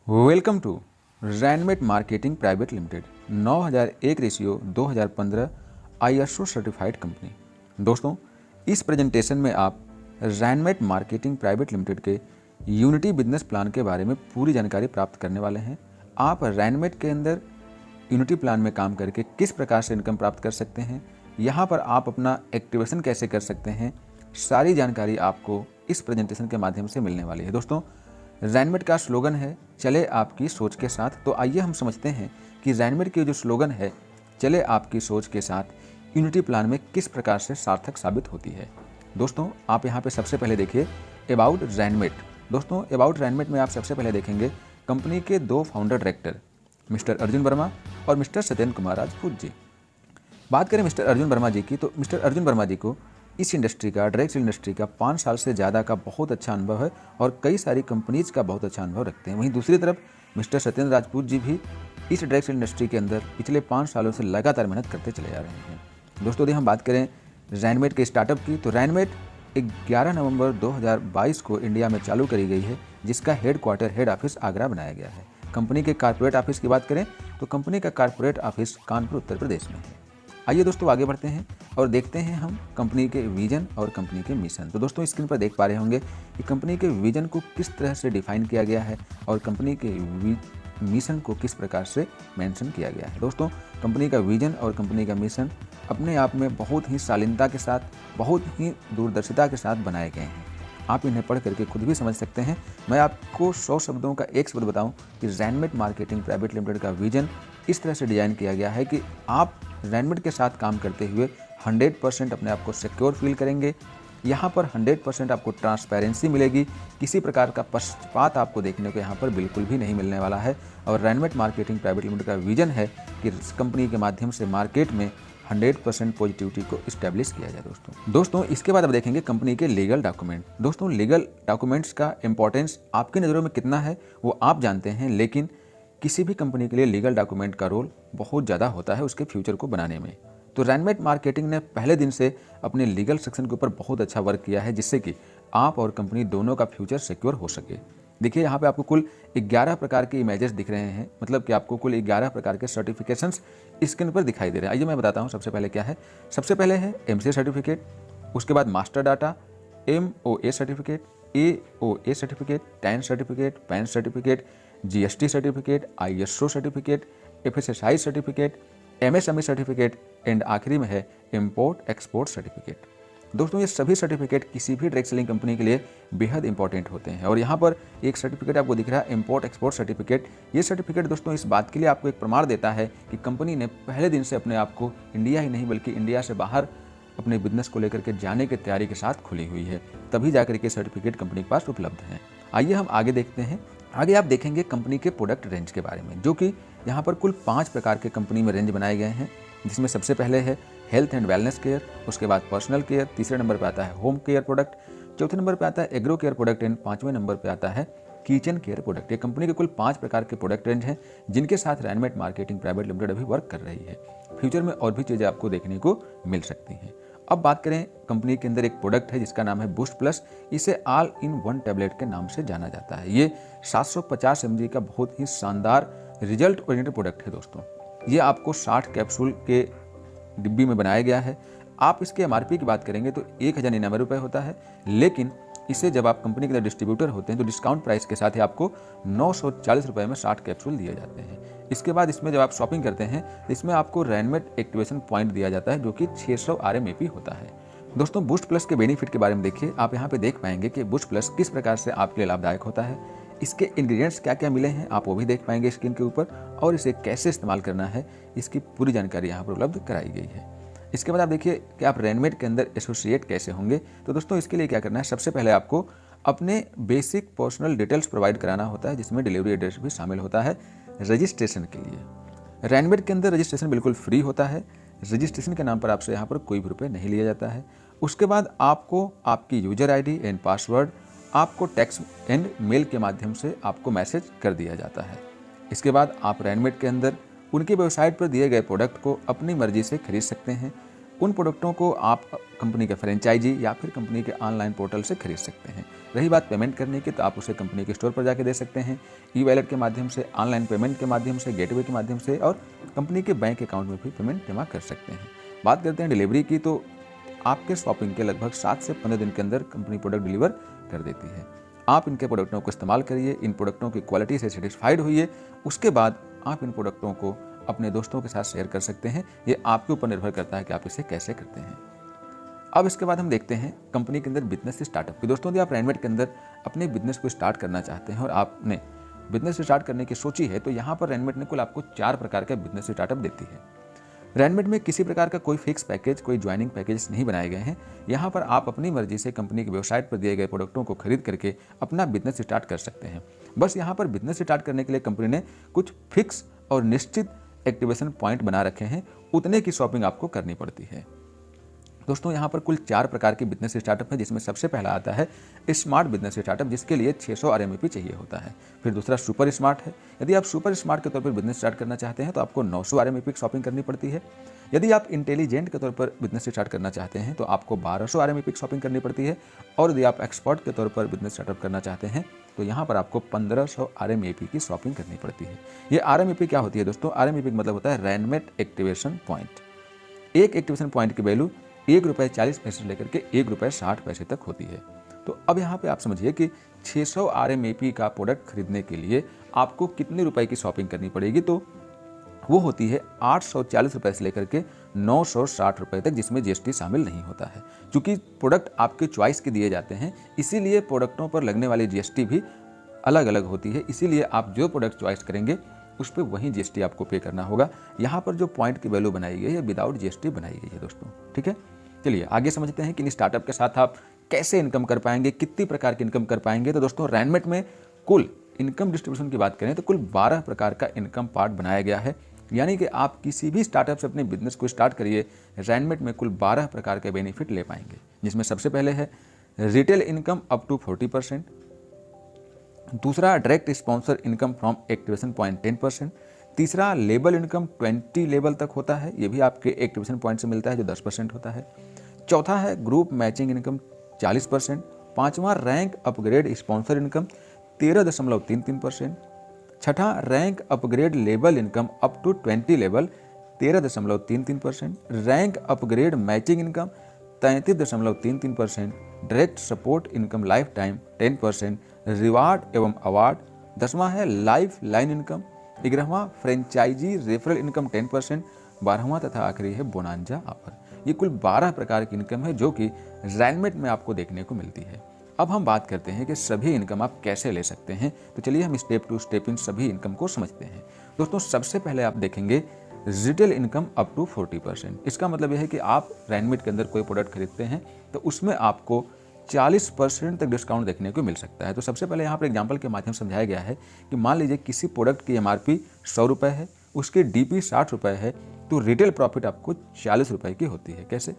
Welcome to Ranmet marketing private limited 9001 रेशियो 2015 ISO certified कंपनी। दोस्तों, इस प्रेजेंटेशन में आप रैनमेट मार्केटिंग प्राइवेट लिमिटेड के यूनिटी बिजनेस प्लान के बारे में पूरी जानकारी प्राप्त करने वाले हैं। आप रैनमेट के अंदर यूनिटी प्लान में काम करके किस प्रकार से इनकम प्राप्त कर सकते हैं, यहाँ पर आप अपना एक्टिवेशन कैसे कर सकते हैं, सारी जानकारी आपको इस प्रेजेंटेशन के माध्यम से मिलने वाली है। दोस्तों, रैनमेट का स्लोगन है चले आपकी सोच के साथ। तो आइए हम समझते हैं कि रैनमेट की जो स्लोगन है चले आपकी सोच के साथ यूनिटी प्लान में किस प्रकार से सार्थक साबित होती है। दोस्तों, आप यहाँ पे सबसे पहले देखिए अबाउट रैनमेट। दोस्तों, अबाउट रैनमेट में आप सबसे पहले देखेंगे कंपनी के दो founder director mister Arjun Verma और मिस्टर सत्येंद्र कुमार राजपूत जी। बात करें मिस्टर अर्जुन वर्मा जी की, तो मिस्टर अर्जुन वर्मा जी को इस इंडस्ट्री का, डायरेक्ट सेल इंडस्ट्री का 5 साल से ज़्यादा का बहुत अच्छा अनुभव है और कई सारी कंपनीज का बहुत अच्छा अनुभव रखते हैं। वहीं दूसरी तरफ मिस्टर सत्येंद्र राजपूत जी भी इस डायरेक्ट सेल इंडस्ट्री के अंदर पिछले 5 सालों से लगातार मेहनत करते चले जा रहे हैं। दोस्तों, यदि हम बात करें रैनमेट के स्टार्टअप की, तो रैनमेट 11 नवंबर 2022 को इंडिया में चालू करी गई है, जिसका हेड ऑफिस आगरा बनाया गया है। कंपनी के कारपोरेट ऑफिस की बात करें तो कंपनी का कारपोरेट ऑफिस कानपुर, उत्तर प्रदेश में है। आइए दोस्तों आगे बढ़ते हैं और देखते हैं हम कंपनी के विजन और कंपनी के मिशन। तो दोस्तों, स्क्रीन पर देख पा रहे होंगे कि कंपनी के विजन को किस तरह से डिफाइन किया गया है और कंपनी के मिशन को किस प्रकार से मेंशन किया गया है। दोस्तों, कंपनी का विजन और कंपनी का मिशन अपने आप में बहुत ही शालीनता के साथ, बहुत ही दूरदर्शिता के साथ बनाए गए हैं। आप इन्हें पढ़ करके खुद भी समझ सकते हैं। मैं आपको 100 शब्दों का एक शब्द बताऊं कि रैनमेट मार्केटिंग प्राइवेट लिमिटेड का विजन इस तरह से डिजाइन किया गया है कि आप रैनमेट के साथ काम करते हुए 100% अपने आप को सिक्योर फील करेंगे। यहाँ पर 100% आपको ट्रांसपेरेंसी मिलेगी, किसी प्रकार का पक्षपात आपको देखने को यहाँ पर बिल्कुल भी नहीं मिलने वाला है। और रैनमेट मार्केटिंग प्राइवेट लिमिटेड का विजन है कि इस कंपनी के माध्यम से मार्केट में 100% पॉजिटिविटी को इस्टेब्लिश किया जाए। दोस्तों, इसके बाद अब देखेंगे कंपनी के लीगल डॉक्यूमेंट। दोस्तों, लीगल डॉक्यूमेंट्स का इंपॉर्टेंस आपकी नज़रों में कितना है वो आप जानते हैं, लेकिन किसी भी कंपनी के लिए लीगल डॉक्यूमेंट का रोल बहुत ज़्यादा होता है उसके फ्यूचर को बनाने में। तो रैनमेट मार्केटिंग ने पहले दिन से अपने लीगल सेक्शन के ऊपर बहुत अच्छा वर्क किया है, जिससे कि आप और कंपनी दोनों का फ्यूचर सिक्योर हो सके। देखिए, यहाँ पे आपको कुल 11 प्रकार के इमेजेस दिख रहे हैं, मतलब कि आपको कुल 11 प्रकार के सर्टिफिकेशंस स्क्रीन पर दिखाई दे रहे हैं। आइए मैं बताता हूँ सबसे पहले क्या है। सबसे पहले है MCA सर्टिफिकेट, उसके बाद master data, MOA certificate, AOA certificate, tan certificate, pan certificate, GST certificate, ISO certificate, FSSAI certificate, MSME certificate and आखिरी में है इम्पोर्ट एक्सपोर्ट सर्टिफिकेट। दोस्तों, ये सभी सर्टिफिकेट किसी भी डायरेक्ट सेलिंग कंपनी के लिए बेहद इंपॉर्टेंट होते हैं। और यहाँ पर एक सर्टिफिकेट आपको दिख रहा है इम्पोर्ट एक्सपोर्ट सर्टिफिकेट। ये सर्टिफिकेट दोस्तों इस बात के लिए आपको एक प्रमाण देता है कि कंपनी ने पहले दिन से अपने आप को इंडिया ही नहीं बल्कि इंडिया से बाहर अपने बिजनेस को लेकर के जाने की तैयारी के साथ खुली हुई है, तभी जाकर के सर्टिफिकेट कंपनी के पास उपलब्ध हैं। आइए हम आगे देखते हैं। आगे आप देखेंगे कंपनी के प्रोडक्ट रेंज के बारे में, जो कि यहाँ पर कुल 5 प्रकार के कंपनी में रेंज बनाए गए हैं, जिसमें सबसे पहले है हेल्थ एंड वेलनेस केयर, उसके बाद पर्सनल केयर, तीसरे नंबर पर आता है होम केयर प्रोडक्ट, चौथे नंबर पर आता है एग्रो केयर प्रोडक्ट एंड 5वें नंबर पर आता है किचन केयर प्रोडक्ट। ये कंपनी के कुल 5 प्रकार के प्रोडक्ट रेंज हैं, जिनके साथ रैनमेट मार्केटिंग प्राइवेट लिमिटेड अभी वर्क कर रही है। फ्यूचर में और भी चीज़ें आपको देखने को मिल सकती हैं। अब बात करें, कंपनी के अंदर एक प्रोडक्ट है जिसका नाम है बूस्ट प्लस। इसे ऑल इन वन टैबलेट के नाम से जाना जाता है। ये 750 mg का बहुत ही शानदार रिजल्ट ओरिएंटेड प्रोडक्ट है। दोस्तों, ये आपको 60 कैप्सूल के डिब्बी में बनाया गया है। आप इसके MRP की बात करेंगे तो 1099 रुपये होता है, लेकिन इसे जब आप कंपनी के अंदर डिस्ट्रीब्यूटर होते हैं तो डिस्काउंट प्राइस के साथ ही आपको 940 रुपये में 60 कैप्सूल दिए जाते हैं। इसके बाद इसमें जब आप शॉपिंग करते हैं तो इसमें आपको रैनमेट एक्टिवेशन पॉइंट दिया जाता है, जो कि 600 RMAP होता है। दोस्तों, बूस्ट प्लस के बेनिफिट के बारे में देखिए। आप यहाँ पे देख पाएंगे कि बूस्ट प्लस किस प्रकार से आपके लिए लाभदायक होता है, इसके इंग्रेडिएंट्स क्या क्या मिले हैं आप वो भी देख पाएंगे स्क्रीन के ऊपर, और इसे कैसे इस्तेमाल करना है इसकी पूरी जानकारी यहाँ पर उपलब्ध कराई गई है। इसके बाद आप देखिए कि आप रैनमेट के अंदर एसोसिएट कैसे होंगे। तो दोस्तों, इसके लिए क्या करना है, सबसे पहले आपको अपने बेसिक पर्सनल डिटेल्स प्रोवाइड कराना होता है, जिसमें डिलीवरी एड्रेस भी शामिल होता है रजिस्ट्रेशन के लिए। रैनमेट के अंदर रजिस्ट्रेशन बिल्कुल फ्री होता है। रजिस्ट्रेशन के नाम पर आपसे यहाँ पर कोई भी रुपये नहीं लिया जाता है। उसके बाद आपको आपकी यूजर ID एंड पासवर्ड आपको टेक्स्ट एंड मेल के माध्यम से आपको मैसेज कर दिया जाता है। इसके बाद आप रैनमेट के अंदर उनकी वेबसाइट पर दिए गए प्रोडक्ट को अपनी मर्जी से खरीद सकते हैं। उन प्रोडक्टों को आप कंपनी के फ्रेंचाइजी या फिर कंपनी के ऑनलाइन पोर्टल से खरीद सकते हैं। रही बात पेमेंट करने की, तो आप उसे कंपनी के स्टोर पर जाके दे सकते हैं, ई वॉलेट के माध्यम से, ऑनलाइन पेमेंट के माध्यम से, गेटवे के माध्यम से, और कंपनी के बैंक अकाउंट में भी पेमेंट जमा कर सकते हैं। बात करते हैं डिलीवरी की, तो आपके शॉपिंग के लगभग 7 से 15 दिन के अंदर कंपनी प्रोडक्ट डिलीवर कर देती है। आप इनके प्रोडक्टों को इस्तेमाल करिए, इन प्रोडक्टों की क्वालिटी से सेटिस्फाइड होइए, उसके बाद आप इन प्रोडक्टों को अपने दोस्तों के साथ शेयर कर सकते हैं। ये आपके ऊपर निर्भर करता है कि आप इसे कैसे करते हैं। अब इसके बाद हम देखते हैं कंपनी के अंदर बिजनेस स्टार्टअप की। दोस्तों, यदि आप रैनमेट के अंदर अपने बिजनेस को स्टार्ट करना चाहते हैं और आपने बिजनेस स्टार्ट करने की सोची है, तो यहाँ पर रैनमेट ने कुल आपको 4 प्रकार का बिजनेस स्टार्टअप देती है। रैनमेट में किसी प्रकार का कोई फिक्स पैकेज, कोई ज्वाइनिंग पैकेज नहीं बनाए गए हैं। यहाँ पर आप अपनी मर्जी से कंपनी की वेबसाइट पर दिए गए प्रोडक्टों को खरीद करके अपना बिजनेस स्टार्ट कर सकते हैं। बस यहाँ पर बिजनेस स्टार्ट करने के लिए कंपनी ने कुछ फिक्स और निश्चित एक्टिवेशन पॉइंट बना रखे हैं, उतने की शॉपिंग आपको करनी पड़ती है। दोस्तों, यहाँ पर कुल 4 प्रकार के बिजनेस स्टार्टअप है, जिसमें सबसे पहला आता है स्मार्ट बिजनेस स्टार्टअप, जिसके लिए 600 RMAP चाहिए होता है। फिर दूसरा सुपर स्मार्ट है। यदि आप सुपर स्मार्ट के तौर पर बिजनेस स्टार्ट करना चाहते हैं तो आपको 900 RMAP की शॉपिंग करनी पड़ती है। यदि आप इंटेलिजेंट के तौर पर बिजनेस स्टार्ट करना चाहते हैं तो आपको 1200 RMAP की शॉपिंग करनी पड़ती है। और यदि आप एक्सपर्ट के तौर पर बिजनेस स्टार्टअप करना चाहते हैं तो यहाँ पर आपको 1500 RMAP की शॉपिंग करनी पड़ती है। ये RMAP क्या होती है दोस्तों? RMAP का मतलब होता है रैनमेट एक्टिवेशन पॉइंट। एक एक्टिवेशन पॉइंट की वैल्यू ₹1.40 से लेकर के ₹1.60 तक होती है। तो अब यहाँ पे आप समझिए कि 600 RMAP का प्रोडक्ट खरीदने के लिए आपको कितने रुपए की शॉपिंग करनी पड़ेगी? तो वो होती है ₹840 से लेकर के ₹960 तक, जिसमें GST शामिल नहीं होता है। क्योंकि प्रोडक्ट आपके चॉइस के दिए जाते हैं, इसीलिए प्रोडक्टों पर लगने वाली GST भी अलग अलग होती है। इसीलिए आप जो प्रोडक्ट चॉइस करेंगे उस पर वही GST आपको पे करना होगा। यहाँ पर जो पॉइंट की वैल्यू बनाई गई है विदाउट GST बनाई गई है दोस्तों, ठीक है। चलिए आगे समझते हैं कि इन स्टार्टअप के साथ आप कैसे इनकम कर पाएंगे, कितनी प्रकार की इनकम कर पाएंगे। तो दोस्तों, रैनमेट में कुल इनकम डिस्ट्रीब्यूशन की बात करें तो कुल 12 प्रकार का इनकम पार्ट बनाया गया है। यानी कि आप किसी भी स्टार्टअप से अपने बिजनेस को स्टार्ट करिए, रैनमेट में कुल 12 प्रकार के बेनिफिट ले पाएंगे। जिसमें सबसे पहले है रिटेल इनकम अप टू 40%। दूसरा, direct sponsor income from activation point 10%। तीसरा, लेबल इनकम 20 लेवल तक होता है, ये भी आपके एक्टिवेशन पॉइंट से मिलता है जो 10% होता है। चौथा है ग्रुप मैचिंग इनकम 40%। पांचवा, रैंक अपग्रेड स्पॉन्सर इनकम 13.33%। छठा, रैंक अपग्रेड लेबल income up to 20 level 13.33%। Rank upgrade matching income 33.33%। Direct support income lifetime 10%। Reward एवं अवार्ड 10वां है लाइफ लाइन इनकम। 11वां फ्रेंचाइजी रेफरल इनकम 10%। 12वां तथा आखिरी है बोनांजा ऑफर। ये कुल 12 प्रकार की इनकम है जो कि रैनमेट में आपको देखने को मिलती है। अब हम बात करते हैं कि सभी इनकम आप कैसे ले सकते हैं। तो चलिए हम स्टेप टू स्टेप इन सभी इनकम को समझते हैं। दोस्तों, सबसे पहले आप देखेंगे रिटेल इनकम अप टू 40%। इसका मतलब यह है कि आप रैनमेट के अंदर कोई प्रोडक्ट खरीदते हैं तो उसमें आपको 40% तक डिस्काउंट देखने को मिल सकता है। तो सबसे पहले यहाँ पर एग्जाम्पल के माध्यम से समझाया गया है कि मान लीजिए किसी प्रोडक्ट की MRP 100 रुपये है, उसकी DP 60 रुपये है, तो रिटेल प्रॉफिट आपको 40 रुपये की होती है। कैसे?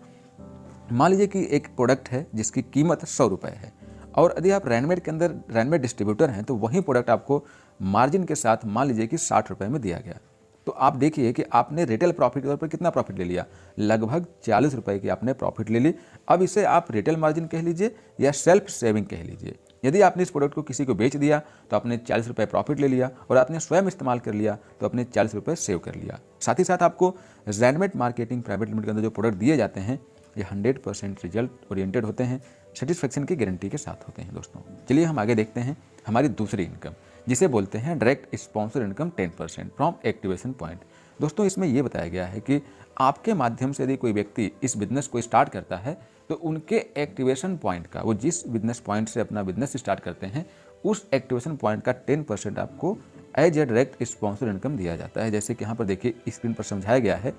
मान लीजिए कि एक प्रोडक्ट है जिसकी कीमत 100 रुपये है और यदि आप रैनमेट के अंदर रैनमेट डिस्ट्रीब्यूटर हैं तो वही प्रोडक्ट आपको मार्जिन के साथ मान लीजिए कि 60 रुपये में दिया गया। तो आप देखिए कि आपने रिटेल प्रॉफिट के तौर पर कितना प्रॉफिट ले लिया, लगभग 40 रुपये की आपने प्रॉफिट ले ली। अब इसे आप रिटेल मार्जिन कह लीजिए या सेल्फ सेविंग कह लीजिए। यदि आपने इस प्रोडक्ट को किसी को बेच दिया तो आपने 40 रुपये प्रॉफिट ले लिया और आपने स्वयं इस्तेमाल कर लिया तो आपने 40 रुपये सेव कर लिया। साथ ही साथ आपको रैनमेट मार्केटिंग प्राइवेट लिमिटेड के अंदर जो प्रोडक्ट दिए जाते हैं ये 100% रिजल्ट ओरिएंटेड होते हैं, सेटिस्फेक्शन की गारंटी के साथ होते हैं। दोस्तों, चलिए हम आगे देखते हैं हमारी दूसरी इनकम, जिसे बोलते हैं direct sponsor income 10% from activation point. दोस्तों, इसमें यह बताया गया है कि आपके माध्यम से यदि कोई व्यक्ति इस बिजनेस को स्टार्ट करता है तो उनके एक्टिवेशन पॉइंट का, वो जिस बिजनेस पॉइंट से अपना बिजनेस स्टार्ट करते हैं उस एक्टिवेशन पॉइंट का 10% आपको as a direct sponsor income दिया जाता है। जैसे कि यहाँ पर देखिए स्क्रीन पर समझाया गया है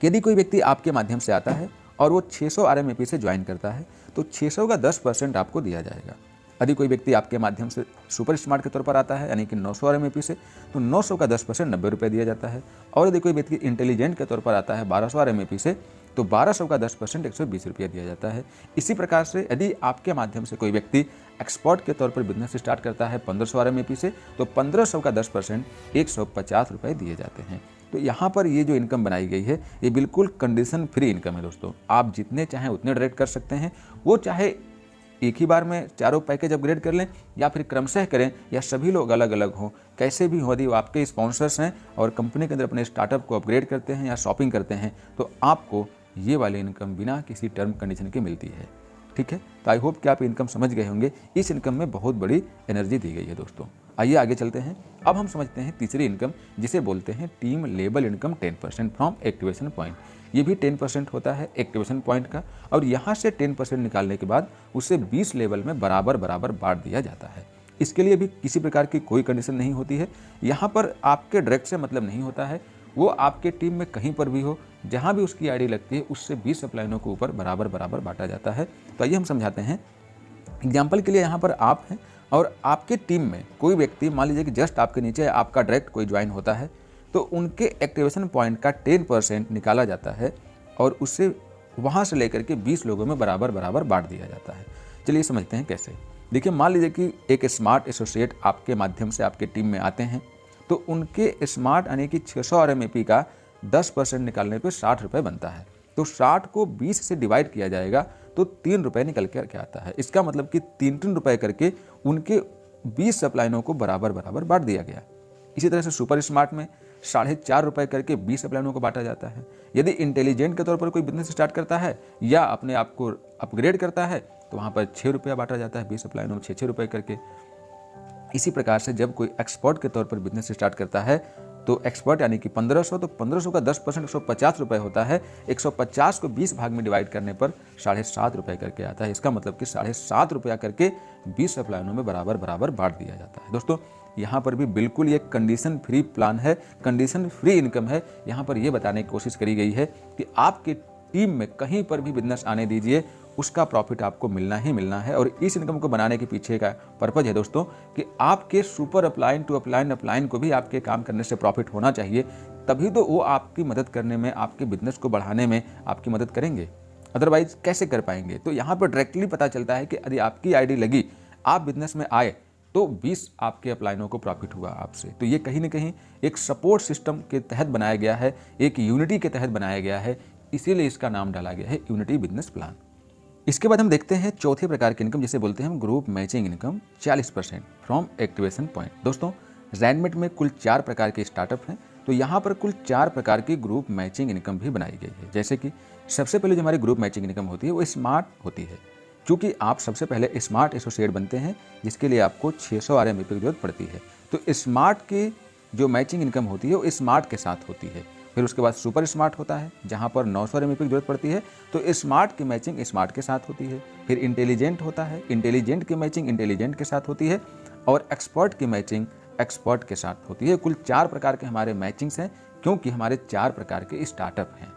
कि यदि कोई व्यक्ति आपके माध्यम से आता है और वो 600 RMAP से ज्वाइन करता है तो 600 का 10% आपको दिया जाएगा। यदि कोई व्यक्ति आपके माध्यम से सुपर स्मार्ट के तौर पर आता है यानी कि 900 RMAP से तो 900 का 10% 90 रुपये दिया जाता है। और यदि कोई व्यक्ति इंटेलिजेंट के तौर पर आता है 1200 RMAP से तो 1200 का 10% 120 रुपये दिया जाता है। इसी प्रकार से यदि आपके माध्यम से कोई व्यक्ति एक्सपर्ट के तौर पर बिजनेस स्टार्ट करता है 1500 RMAP से तो 1500 का 10% 150 रुपये दिए जाते हैं। तो यहाँ पर ये जो इनकम बनाई गई है ये बिल्कुल कंडीशन फ्री इनकम है। दोस्तों, आप जितने चाहें उतने डायरेक्ट कर सकते हैं, वो चाहे एक ही बार में चारों पैकेज अपग्रेड कर लें या फिर क्रमशः करें या सभी लोग अलग अलग हों, कैसे भी हो, यदि आपके स्पॉन्सर्स हैं और कंपनी के अंदर अपने स्टार्टअप को अपग्रेड करते हैं या शॉपिंग करते हैं तो आपको ये वाली इनकम बिना किसी टर्म कंडीशन के मिलती है। ठीक है, तो आई होप कि आप इनकम समझ गए होंगे। इस इनकम में बहुत बड़ी एनर्जी दी गई है दोस्तों। आइए आगे चलते हैं। अब हम समझते हैं तीसरी इनकम, जिसे बोलते हैं team level income 10% from activation point. ये भी 10% होता है एक्टिवेशन पॉइंट का, और यहाँ से 10% निकालने के बाद उसे 20 लेवल में बराबर बराबर बांट दिया जाता है। इसके लिए भी किसी प्रकार की कोई कंडीशन नहीं होती है। यहाँ पर आपके डायरेक्ट से मतलब नहीं होता है, वो आपके टीम में कहीं पर भी हो, जहाँ भी उसकी आईडी लगती है उससे 20 अपलाइनों के ऊपर बराबर बराबर बांटा जाता है। तो आइए हम समझाते हैं। एग्जाम्पल के लिए यहाँ पर आप हैं और आपके टीम में कोई व्यक्ति, मान लीजिए कि जस्ट आपके नीचे आपका डायरेक्ट कोई ज्वाइन होता है, तो उनके एक्टिवेशन पॉइंट का 10% निकाला जाता है और उससे वहाँ से लेकर के 20 लोगों में बराबर बराबर बांट दिया जाता है। चलिए समझते हैं कैसे। देखिए, मान लीजिए कि एक स्मार्ट एसोसिएट आपके माध्यम से आपके टीम में आते हैं, तो उनके स्मार्ट यानी कि 600 RMAP का 10% निकालने पे 60 रुपये बनता है। तो 60 को 20 से डिवाइड किया जाएगा तो 3 रुपये निकल के आता है। इसका मतलब कि 3-3 रुपये करके उनके 20 सप्लाइनों को बराबर बराबर बांट दिया गया। इसी तरह से सुपर स्मार्ट में 4.5 रुपये करके 20 सप्लाइनों को बांटा जाता है। यदि इंटेलिजेंट के तौर पर कोई बिजनेस स्टार्ट करता है या अपने आप को अपग्रेड करता है तो वहाँ पर 6 रुपया बांटा जाता है 20 सप्लाइनों में 6-6 रुपये करके। इसी प्रकार से जब कोई एक्सपर्ट के तौर पर बिजनेस स्टार्ट करता है तो एक्सपर्ट यानी कि 1500, तो 1500 का 10% 150 रुपये होता है। 150 को 20 भाग में डिवाइड करने पर 7.5 रुपये करके आता है। इसका मतलब कि 7.5 रुपया करके 20 सप्लाइनों में बराबर बराबर बांट दिया जाता है। दोस्तों, यहाँ पर भी बिल्कुल ये कंडीशन फ्री प्लान है, कंडीशन फ्री इनकम है। यहाँ पर ये बताने की कोशिश करी गई है कि आपके टीम में कहीं पर भी बिजनेस आने दीजिए, उसका प्रॉफिट आपको मिलना ही मिलना है। और इस इनकम को बनाने के पीछे का पर्पज है दोस्तों कि आपके सुपर अपलाइन टू अपलाइन को भी आपके काम करने से प्रॉफिट होना चाहिए, तभी तो वो आपकी मदद करने में, आपके बिजनेस को बढ़ाने में आपकी मदद करेंगे। अदरवाइज कैसे कर पाएंगे। तो यहाँ पर डायरेक्टली पता चलता है कि यदि आपकी आईडी लगी, आप बिजनेस में आए, तो 20 आपके अपलाइनों को प्रॉफिट हुआ आपसे। तो ये कहीं ना कहीं एक सपोर्ट सिस्टम के तहत बनाया गया है, एक यूनिटी के तहत बनाया गया है, इसीलिए इसका नाम डाला गया है यूनिटी बिजनेस प्लान। इसके बाद हम देखते हैं चौथे प्रकार की इनकम, जिसे बोलते हैं हम group matching income 40% from activation point. दोस्तों, रैनमेट में कुल 4 प्रकार के स्टार्टअप हैं, तो यहाँ पर कुल 4 प्रकार की ग्रुप मैचिंग इनकम भी बनाई गई है। जैसे कि सबसे पहले जो हमारी ग्रुप मैचिंग इनकम होती है वो स्मार्ट होती है। चूँकि आप सबसे पहले स्मार्ट एसोसिएट बनते हैं, जिसके लिए आपको 600 RMAP की जरूरत पड़ती है, तो स्मार्ट की जो मैचिंग इनकम होती है वो स्मार्ट के साथ होती है। फिर उसके बाद सुपर स्मार्ट होता है, जहाँ पर 900 RMAP की जरूरत पड़ती है, तो स्मार्ट की मैचिंग स्मार्ट के साथ होती है। फिर इंटेलिजेंट होता है, इंटेलिजेंट की मैचिंग इंटेलिजेंट के साथ होती है, और एक्सपर्ट की मैचिंग एक्सपर्ट के साथ होती है। कुल 4 प्रकार के हमारे मैचिंग्स हैं, क्योंकि हमारे 4 प्रकार के स्टार्टअप हैं।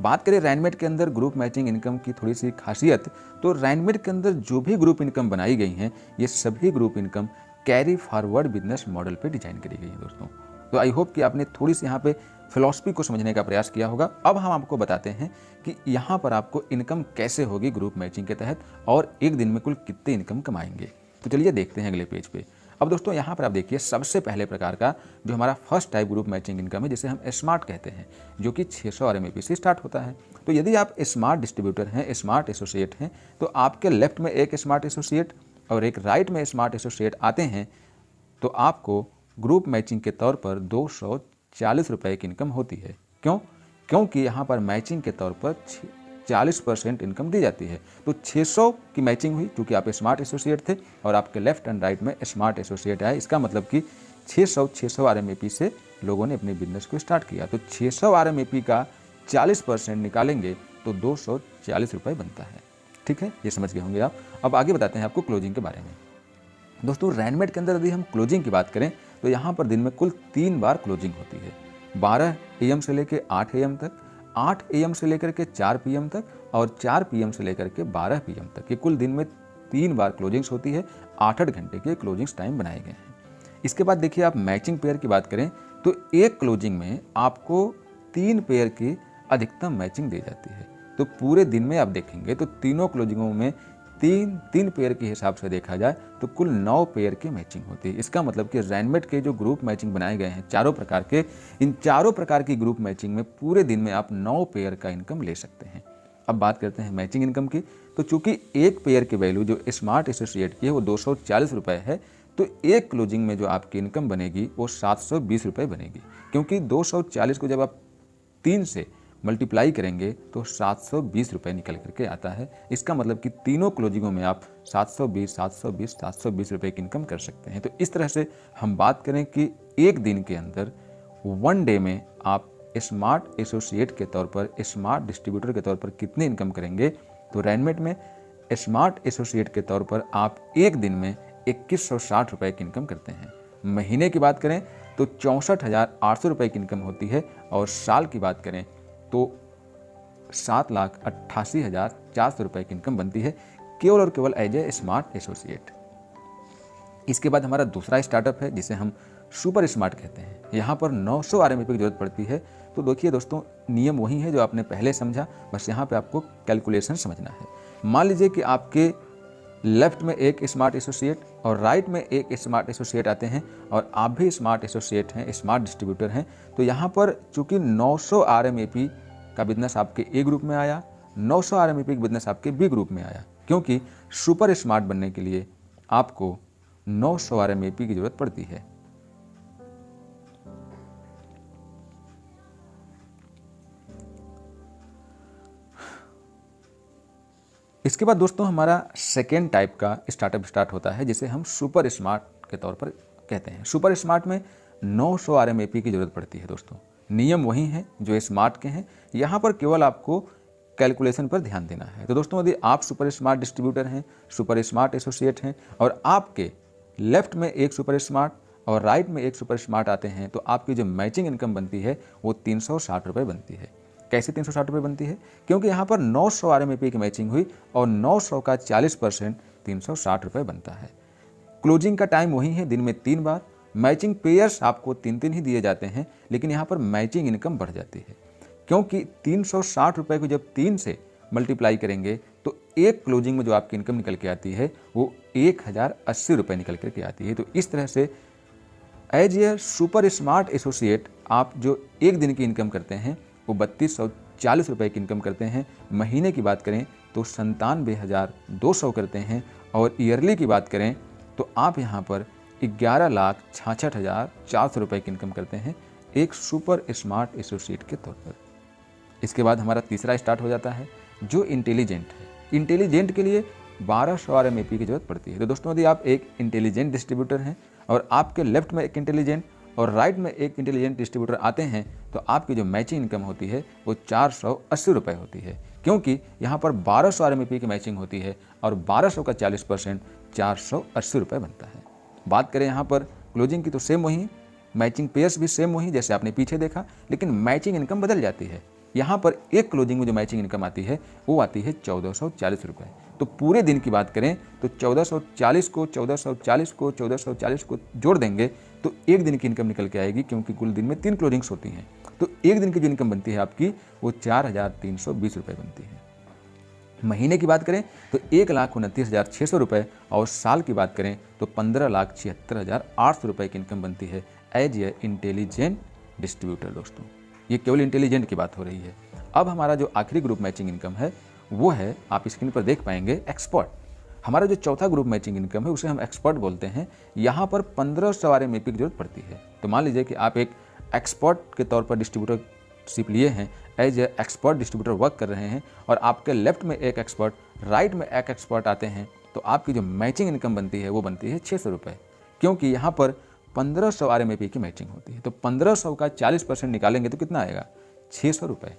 बात करें रैनमेट के अंदर ग्रुप मैचिंग इनकम की थोड़ी सी खासियत, तो रैनमेट के अंदर जो भी ग्रुप इनकम बनाई गई हैं, ये सभी group income carry forward business model पे डिजाइन करी गई है दोस्तों। तो आई होप कि आपने थोड़ी सी यहाँ पे फिलॉसफी को समझने का प्रयास किया होगा। अब हम आपको बताते हैं कि यहाँ पर आपको इनकम कैसे होगी ग्रुप मैचिंग के तहत, और एक दिन में कुल कितने इनकम कमाएंगे। तो चलिए देखते हैं अगले पेज पे। अब दोस्तों, यहाँ पर आप देखिए सबसे पहले प्रकार का जो हमारा first type group matching income है, जिसे हम स्मार्ट कहते हैं, जो कि 600 RMAP से स्टार्ट होता है। तो यदि आप स्मार्ट डिस्ट्रीब्यूटर हैं, स्मार्ट एसोसिएट हैं, तो आपके लेफ्ट में एक स्मार्ट एसोसिएट और एक राइट में स्मार्ट एसोसिएट आते हैं, तो आपको ग्रुप मैचिंग के तौर पर 240 रुपये की इनकम होती है। क्यों? क्योंकि यहाँ पर मैचिंग के तौर पर 40% इनकम दी जाती है। तो 600 की मैचिंग हुई, क्योंकि आप स्मार्ट एसोसिएट थे और आपके लेफ्ट एंड राइट में स्मार्ट एसोसिएट आए। इसका मतलब कि 600 RMAP से लोगों ने अपने बिजनेस को स्टार्ट किया। तो 600 RMAP का 40% निकालेंगे तो 240 रुपये बनता है। ठीक है, ये समझ गए होंगे आप। अब आगे बताते हैं आपको क्लोजिंग के बारे में। दोस्तों, रैनमेट के अंदर यदि हम क्लोजिंग की बात करें तो यहाँ पर दिन में कुल 3 बार क्लोजिंग होती है। 12 AM से लेकर 8 AM तक, 8 AM से लेकर के 4 PM तक, और 4 PM से लेकर के 12 PM तक। ये कुल दिन में 3 बार क्लोजिंग्स होती है। 8-8 घंटे के क्लोजिंग्स टाइम बनाए गए हैं। इसके बाद देखिए, आप मैचिंग पेयर की बात करें तो एक क्लोजिंग में आपको 3 पेयर की अधिकतम मैचिंग दी जाती है। तो पूरे दिन में आप देखेंगे तो तीनों क्लोजिंगों में 3 पेयर के हिसाब से देखा जाए तो कुल 9 पेयर की मैचिंग होती है। इसका मतलब कि रैनमेट के जो ग्रुप मैचिंग बनाए गए हैं चारों प्रकार के, इन चारों प्रकार की ग्रुप मैचिंग में पूरे दिन में आप 9 पेयर का इनकम ले सकते हैं। अब बात करते हैं मैचिंग इनकम की। तो चूंकि एक पेयर की वैल्यू जो स्मार्ट एसोसिएट की है वो 240 रुपये है, तो एक क्लोजिंग में जो आपकी इनकम बनेगी वो 720 रुपये बनेगी, क्योंकि 240 को जब आप 3 से मल्टीप्लाई करेंगे तो 720 रुपये निकल करके आता है। इसका मतलब कि तीनों क्लोजिंगों में आप 720 रुपये की इनकम कर सकते हैं। तो इस तरह से हम बात करें कि एक दिन के अंदर, वन डे में आप स्मार्ट एसोसिएट के तौर पर, स्मार्ट डिस्ट्रीब्यूटर के तौर पर कितनी इनकम करेंगे, तो रैनमेट में स्मार्ट एसोसिएट के तौर पर आप एक दिन में 2160 रुपये की इनकम करते हैं। महीने की बात करें तो 64,800 रुपये की इनकम होती है, और साल की बात करें तो 7,88,400 रुपये की इनकम बनती है, केवल और केवल एज ए स्मार्ट एसोसिएट। इसके बाद हमारा दूसरा स्टार्टअप है जिसे हम सुपर स्मार्ट कहते हैं। यहाँ पर 900 RMAP की जरूरत पड़ती है। तो देखिए दोस्तों, नियम वही है जो आपने पहले समझा, बस यहाँ पे आपको कैलकुलेशन समझना है। मान लीजिए कि आपके लेफ्ट में एक स्मार्ट एसोसिएट और राइट में एक स्मार्ट एसोसिएट आते हैं, और आप भी स्मार्ट एसोसिएट हैं, स्मार्ट डिस्ट्रीब्यूटर हैं। तो यहाँ पर चूंकि 900 RMAP का बिजनेस आपके ए ग्रुप में आया, 900 RMAP का बिजनेस आपके बी ग्रुप में आया, क्योंकि सुपर स्मार्ट बनने के लिए आपको 900 RMAP की जरूरत पड़ती है। इसके बाद दोस्तों हमारा सेकेंड टाइप का स्टार्टअप स्टार्ट होता है, जिसे हम सुपर स्मार्ट के तौर पर कहते हैं। सुपर स्मार्ट में 900 RMAP की जरूरत पड़ती है दोस्तों। नियम वही है जो स्मार्ट के हैं, यहाँ पर केवल आपको कैलकुलेशन पर ध्यान देना है। तो दोस्तों, यदि आप सुपर स्मार्ट डिस्ट्रीब्यूटर हैं, सुपर स्मार्ट एसोसिएट हैं, और आपके लेफ्ट में एक सुपर स्मार्ट और राइट में एक सुपर स्मार्ट आते हैं, तो आपकी जो मैचिंग इनकम बनती है वो 360 रुपये बनती है। कैसे 360 रुपये बनती है? क्योंकि यहाँ पर 900 RMAP की मैचिंग हुई और 900 का 40% 360 रुपये बनता है। क्लोजिंग का टाइम वही है, दिन में 3 बार। मैचिंग पेयर्स आपको 3-3 ही दिए जाते हैं, लेकिन यहाँ पर मैचिंग इनकम बढ़ जाती है, क्योंकि 360 रुपये को जब 3 से मल्टीप्लाई करेंगे तो एक क्लोजिंग में जो आपकी इनकम निकल के आती है वो 1080 रुपये निकल करके आती है। तो इस तरह से as a super smart associate आप जो एक दिन की इनकम करते हैं वो 3240 रुपये की इनकम करते हैं। महीने की बात करें तो 97,200 करते हैं, और ईयरली की बात करें तो आप यहाँ पर 11,66,400 रुपये की इनकम करते हैं एक सुपर स्मार्ट एसोसिएट के तौर पर। इसके बाद हमारा तीसरा स्टार्ट हो जाता है जो इंटेलिजेंट है। इंटेलिजेंट के लिए 1200 RMAP की जरूरत पड़ती है। तो दोस्तों, यदि आप एक इंटेलिजेंट डिस्ट्रीब्यूटर हैं और आपके लेफ्ट में एक इंटेलिजेंट और राइट में एक इंटेलिजेंट डिस्ट्रीब्यूटर आते हैं, तो आपकी जो मैचिंग इनकम होती है वो 480 रुपये होती है, क्योंकि यहाँ पर 1200 RMAP की मैचिंग होती है और 1200 का 40% 480 रुपये बनता है। बात करें यहाँ पर क्लोजिंग की तो सेम वही, मैचिंग पेयर्स भी सेम वही जैसे आपने पीछे देखा, लेकिन मैचिंग इनकम बदल जाती है। यहाँ पर एक क्लोजिंग में जो मैचिंग इनकम आती है वो आती है 1440 रुपये। तो पूरे दिन की बात करें तो 1440 को जोड़ देंगे तो एक दिन की इनकम निकल के आएगी, क्योंकि कुल दिन में 3 क्लोजिंग्स होती हैं। तो एक दिन की जो इनकम बनती है आपकी वो 4,320 रुपये बनती है। महीने की बात करें तो 1,29,600 रुपये, और साल की बात करें तो 15,76,800 रुपये की इनकम बनती है एज ए इंटेलिजेंट डिस्ट्रीब्यूटर। दोस्तों, ये केवल इंटेलिजेंट की बात हो रही है। अब हमारा जो आखिरी ग्रुप मैचिंग इनकम है वो है, आप स्क्रीन पर देख पाएंगे, एक्सपर्ट। हमारा जो चौथा ग्रुप मैचिंग इनकम है उसे हम एक्सपर्ट बोलते हैं। यहाँ पर 1500 RMAP की जरूरत पड़ती है। तो मान लीजिए कि आप एक एक्सपर्ट के तौर पर डिस्ट्रीब्यूटरशिप लिए हैं, as a expert distributor work कर रहे हैं, और आपके लेफ्ट में एक एक्सपर्ट, राइट में एक एक्सपर्ट आते हैं, तो आपकी जो मैचिंग इनकम बनती है वो बनती है 600 रुपये, क्योंकि यहाँ पर 1500 RMAP की मैचिंग होती है। तो 1500 का 40% निकालेंगे तो कितना आएगा? 600 रुपये।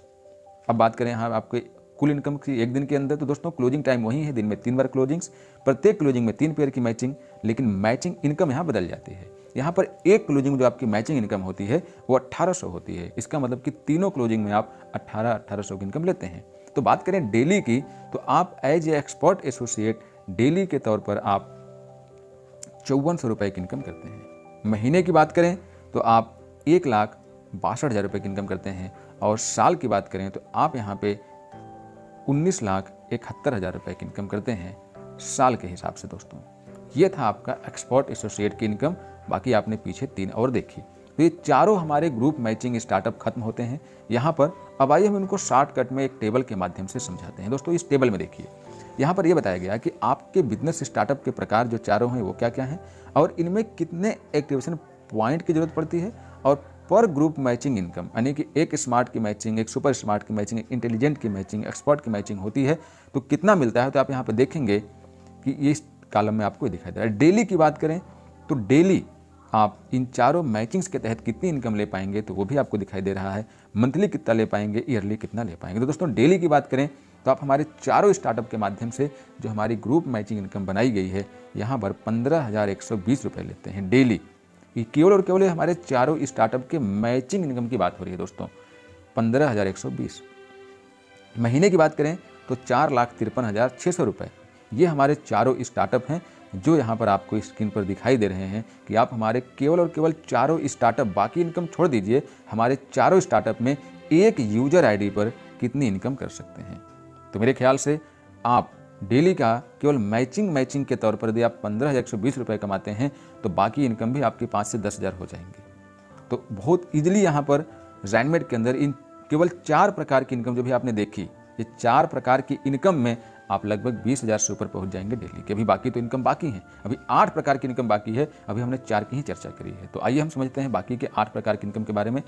अब बात करें यहाँ आपके कुल इनकम की एक दिन के अंदर, तो दोस्तों क्लोजिंग टाइम वही है, दिन में 3 बार क्लोजिंग्स, प्रत्येक क्लोजिंग में 3 पेयर की मैचिंग, लेकिन मैचिंग इनकम यहाँ बदल जाती है। यहाँ पर एक क्लोजिंग में जो आपकी मैचिंग इनकम होती है वो 1800 होती है। इसका मतलब कि तीनों क्लोजिंग में आप 1800 की इनकम लेते हैं। तो बात करें डेली की, तो आप as a expert associate daily के तौर पर आप 5400 रुपये की इनकम करते हैं। महीने की बात करें तो आप 1,62,000 रुपये की इनकम करते हैं, और साल की बात करें तो आप यहाँ पे 19,71,000 रुपये की इनकम करते हैं साल के हिसाब से। दोस्तों, ये था आपका एक्सपर्ट एसोसिएट की इनकम। बाकी आपने पीछे 3 और देखी। तो ये चारों हमारे ग्रुप मैचिंग स्टार्टअप खत्म होते हैं यहाँ पर। अब आइए हम इनको शॉर्टकट में एक टेबल के माध्यम से समझाते हैं। दोस्तों इस टेबल में देखिए, यहाँ पर यह बताया गया कि आपके बिजनेस स्टार्टअप के प्रकार जो चारों हैं वो क्या क्या हैं और इनमें कितने एक्टिवेशन पॉइंट की जरूरत पड़ती है, और पर ग्रुप मैचिंग इनकम, यानी कि एक स्मार्ट की मैचिंग, एक सुपर स्मार्ट की मैचिंग, एक इंटेलिजेंट की मैचिंग, एक्सपर्ट की मैचिंग होती है तो कितना मिलता है। तो आप यहाँ पर देखेंगे कि ये इस कॉलम में आपको दिखाई दे रहा है। डेली की बात करें तो डेली आप इन चारों मैचिंग्स के तहत कितनी इनकम ले पाएंगे तो वो भी आपको दिखाई दे रहा है। मंथली कितना ले पाएंगे, ईयरली कितना ले पाएंगे। तो दोस्तों डेली की बात करें तो आप हमारे चारों स्टार्टअप के माध्यम से जो हमारी ग्रुप मैचिंग इनकम बनाई गई है यहाँ पर 15,120 रुपये लेते हैं डेली। ये केवल और केवल हमारे चारों स्टार्टअप के मैचिंग इनकम की बात हो रही है दोस्तों, 15,120। महीने की बात करें तो 4,53,600 रुपये ये हमारे चारों स्टार्टअप हैं जो यहाँ पर आपको स्क्रीन पर दिखाई दे रहे हैं कि आप हमारे केवल और केवल चारों स्टार्टअप, बाकी इनकम छोड़ दीजिए, हमारे चारों स्टार्टअप में एक यूजर आईडी पर कितनी इनकम कर सकते हैं। तो मेरे ख्याल से आप डेली का केवल मैचिंग के तौर पर यदि आप 15,120 रुपये कमाते हैं तो बाकी इनकम भी आपकी 5 से 10,000 हो जाएंगी। तो बहुत ईजिली यहाँ पर रैनमेट के अंदर इन केवल 4 प्रकार की इनकम जो भी आपने देखी, ये 4 प्रकार की इनकम में आप लगभग 20,000 से ऊपर पहुंच जाएंगे डेली के। अभी बाकी तो इनकम बाकी है, अभी 8 प्रकार की इनकम बाकी है, अभी हमने 4 की ही चर्चा करी है। तो आइए हम समझते हैं बाकी के 8 प्रकार की इनकम के बारे में।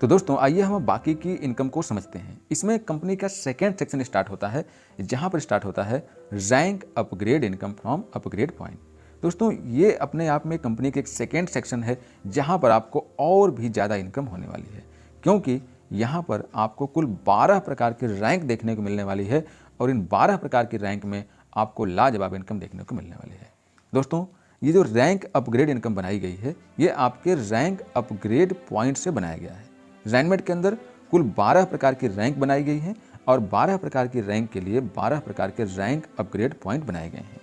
तो दोस्तों आइए हम बाकी की इनकम को समझते हैं। इसमें कंपनी का सेकेंड सेक्शन स्टार्ट होता है, जहां पर स्टार्ट होता है rank upgrade income from upgrade point. दोस्तों ये अपने आप में कंपनी का एक सेकेंड सेक्शन है जहां पर आपको और भी ज़्यादा इनकम होने वाली है, क्योंकि यहाँ पर आपको कुल 12 प्रकार की रैंक देखने को मिलने वाली है और इन 12 प्रकार की रैंक में आपको लाजवाब इनकम देखने को मिलने वाली है। दोस्तों ये जो रैंक अपग्रेड इनकम बनाई गई है ये आपके रैंक अपग्रेड पॉइंट से बनाया गया है। रैनमेट के अंदर कुल 12 प्रकार की रैंक बनाई गई है और 12 प्रकार की रैंक के लिए 12 प्रकार के रैंक अपग्रेड पॉइंट बनाए गए हैं।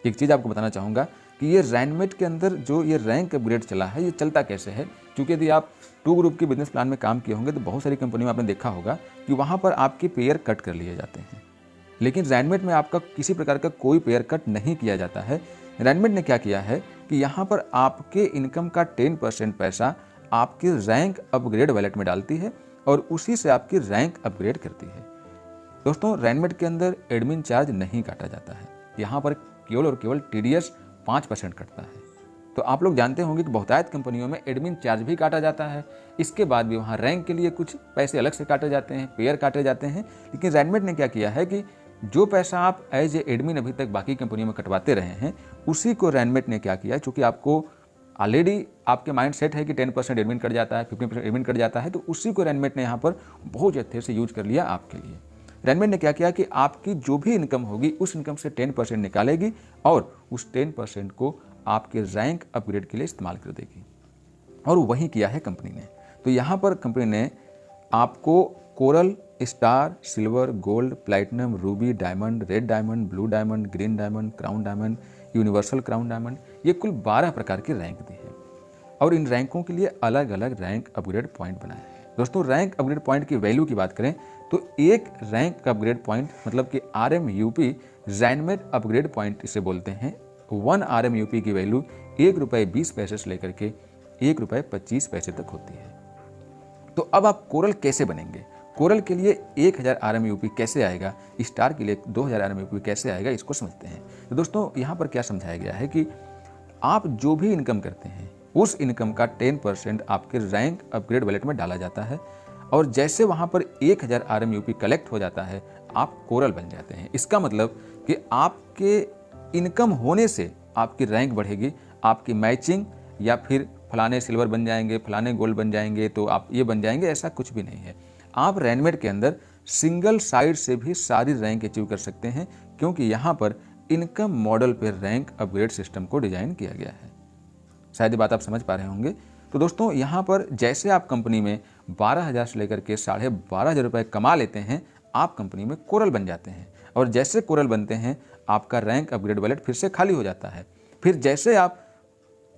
एक चीज़ आपको बताना चाहूँगा कि ये रैनमेट के अंदर जो ये रैंक अपग्रेड चला है ये चलता कैसे है, क्योंकि यदि आप 2 ग्रुप के बिजनेस प्लान में काम किए होंगे तो बहुत सारी कंपनियों में आपने देखा होगा कि वहाँ पर आपके पेयर कट कर लिए जाते हैं, लेकिन रैनमेट में आपका किसी प्रकार का कोई पेयर कट नहीं किया जाता है। रैनमेट ने क्या किया है कि यहाँ पर आपके इनकम का 10% पैसा आपकी रैंक अपग्रेड वैलेट में डालती है और उसी से आपकी रैंक अपग्रेड करती है। दोस्तों रैनमेट के अंदर एडमिन चार्ज नहीं काटा जाता है, यहाँ पर केवल और केवल TDS 5% कटता है। तो आप लोग जानते होंगे कि बहुतायत कंपनियों में एडमिन चार्ज भी काटा जाता है, इसके बाद भी वहाँ रैंक के लिए कुछ पैसे अलग से काटे जाते हैं, पेयर काटे जाते हैं। लेकिन रैनमेट ने क्या किया है कि जो पैसा आप एज ए एडमिन अभी तक बाकी कंपनियों में कटवाते रहे हैं उसी को रैनमेट ने क्या किया, चूँकि आपको ऑलरेडी आपके माइंड सेट है कि 10% एडमिन कट जाता है, 15% एडमिन कट जाता है, तो उसी को रैनमेट ने यहाँ पर बहुत अच्छे से यूज कर लिया आपके लिए। रैनमेट ने क्या किया कि आपकी जो भी इनकम होगी उस इनकम से 10% निकालेगी और उस 10% को आपके रैंक अपग्रेड के लिए इस्तेमाल कर देगी, और वही किया है कंपनी ने। तो यहाँ पर कंपनी ने आपको coral, star, silver, gold, platinum, Ruby, diamond, red diamond, blue diamond, green diamond, crown diamond, universal crown diamond, ये कुल 12 प्रकार की रैंक दी है और इन रैंकों के लिए अलग अलग रैंक अपग्रेड पॉइंट बनाए हैं। दोस्तों रैंक अपग्रेड पॉइंट की वैल्यू की बात करें तो एक रैंक अपग्रेड पॉइंट मतलब कि RMUP रैनमेट अपग्रेड पॉइंट इसे बोलते हैं। 1 RMUP की वैल्यू ₹1.20 से लेकर के ₹1.25 तक होती है। तो अब आप कोरल कैसे बनेंगे, कोरल के लिए 1000 RMUP कैसे आएगा, स्टार के लिए 2000 RMUP कैसे आएगा, इसको समझते हैं। तो दोस्तों यहाँ पर क्या समझाया गया है कि आप जो भी इनकम करते हैं उस इनकम का 10% आपके रैंक अपग्रेड वैलेट में डाला जाता है और जैसे वहाँ पर 1000 RMUP कलेक्ट हो जाता है आप कोरल बन जाते हैं। इसका मतलब कि आपके इनकम होने से आपकी रैंक बढ़ेगी, आपकी मैचिंग या फिर फलाने सिल्वर बन जाएंगे, फलाने गोल्ड बन जाएंगे, तो आप ये बन जाएंगे, ऐसा कुछ भी नहीं है। आप रैनमेट के अंदर सिंगल साइड से भी सारी रैंक अचीव कर सकते हैं, क्योंकि यहाँ पर इनकम मॉडल पर रैंक अपग्रेड सिस्टम को डिजाइन किया गया है। शायद ये बात आप समझ पा रहे होंगे। तो दोस्तों यहाँ पर जैसे आप कंपनी में 12,000 से लेकर के 12,500 रुपये कमा लेते हैं, आप कंपनी में कोरल बन जाते हैं और जैसे कोरल बनते हैं आपका रैंक अपग्रेड वैलेट फिर से खाली हो जाता है। फिर जैसे आप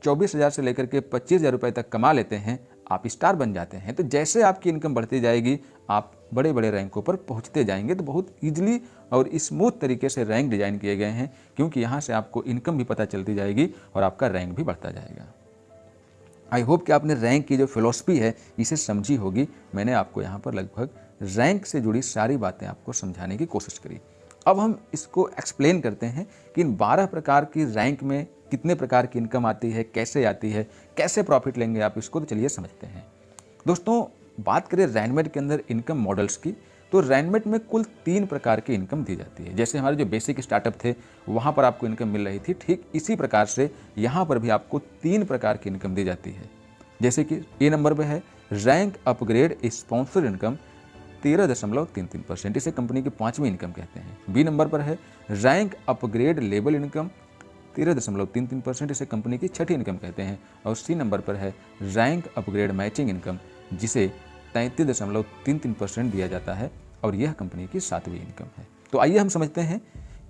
24,000 से लेकर के 25,000 रुपये तक कमा लेते हैं आप स्टार बन जाते हैं। तो जैसे आपकी इनकम बढ़ती जाएगी आप बड़े बड़े रैंकों पर पहुंचते जाएंगे। तो बहुत ईजिली और स्मूथ तरीके से रैंक डिजाइन किए गए हैं, क्योंकि यहाँ से आपको इनकम भी पता चलती जाएगी और आपका रैंक भी बढ़ता जाएगा। आई होप कि आपने रैंक की जो फिलॉसफी है इसे समझी होगी। मैंने आपको यहाँ पर लगभग रैंक से जुड़ी सारी बातें आपको समझाने की कोशिश करी। अब हम इसको एक्सप्लेन करते हैं कि इन 12 प्रकार की रैंक में कितने प्रकार की इनकम आती है, कैसे आती है, कैसे प्रॉफिट लेंगे आप इसको, तो चलिए समझते हैं। दोस्तों, बात करें रैनमेट के अंदर इनकम मॉडल्स की, तो रैनमेट में कुल 3 प्रकार की इनकम दी जाती है। जैसे हमारे जो बेसिक स्टार्टअप थे वहाँ पर आपको इनकम मिल रही थी, ठीक इसी प्रकार से यहाँ पर भी आपको 3 प्रकार की इनकम दी जाती है। जैसे कि ए नंबर पे है रैंक अपग्रेड स्पॉन्सर इनकम 13.33%, इसे कंपनी की 5वीं इनकम कहते हैं। बी नंबर पर है रैंक अपग्रेड लेबल इनकम 13.33%, इसे कंपनी की 6ठी इनकम कहते हैं। और सी नंबर पर है रैंक अपग्रेड मैचिंग इनकम, जिसे 33.33% दिया जाता है और यह कंपनी की 7वीं इनकम है। तो आइए हम समझते हैं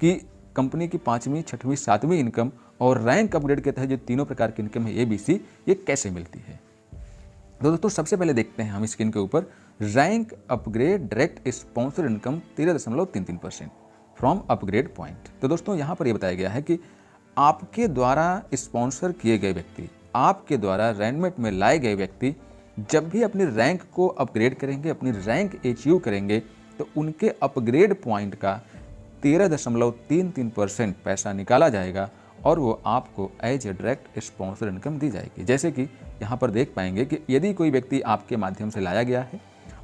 कि कंपनी की 5वीं, 6वीं, 7वीं इनकम और रैंक अपग्रेड के तहत जो तीनों प्रकार की इनकम है ABC, ये कैसे मिलती है। तो दोस्तों, सबसे पहले देखते हैं हम स्क्रीन के ऊपर rank upgrade direct sponsor income 13.33% from upgrade point. तो दोस्तों, यहाँ पर यह बताया गया है कि आपके द्वारा स्पॉन्सर किए गए व्यक्ति, आपके द्वारा रैनमेट में लाए गए व्यक्ति जब भी अपनी रैंक को अपग्रेड करेंगे, अपनी रैंक अचीव करेंगे, तो उनके अपग्रेड पॉइंट का 13.33% पैसा निकाला जाएगा और वो आपको as a direct sponsor income दी जाएगी। जैसे कि यहाँ पर देख पाएंगे कि यदि कोई व्यक्ति आपके माध्यम से लाया गया है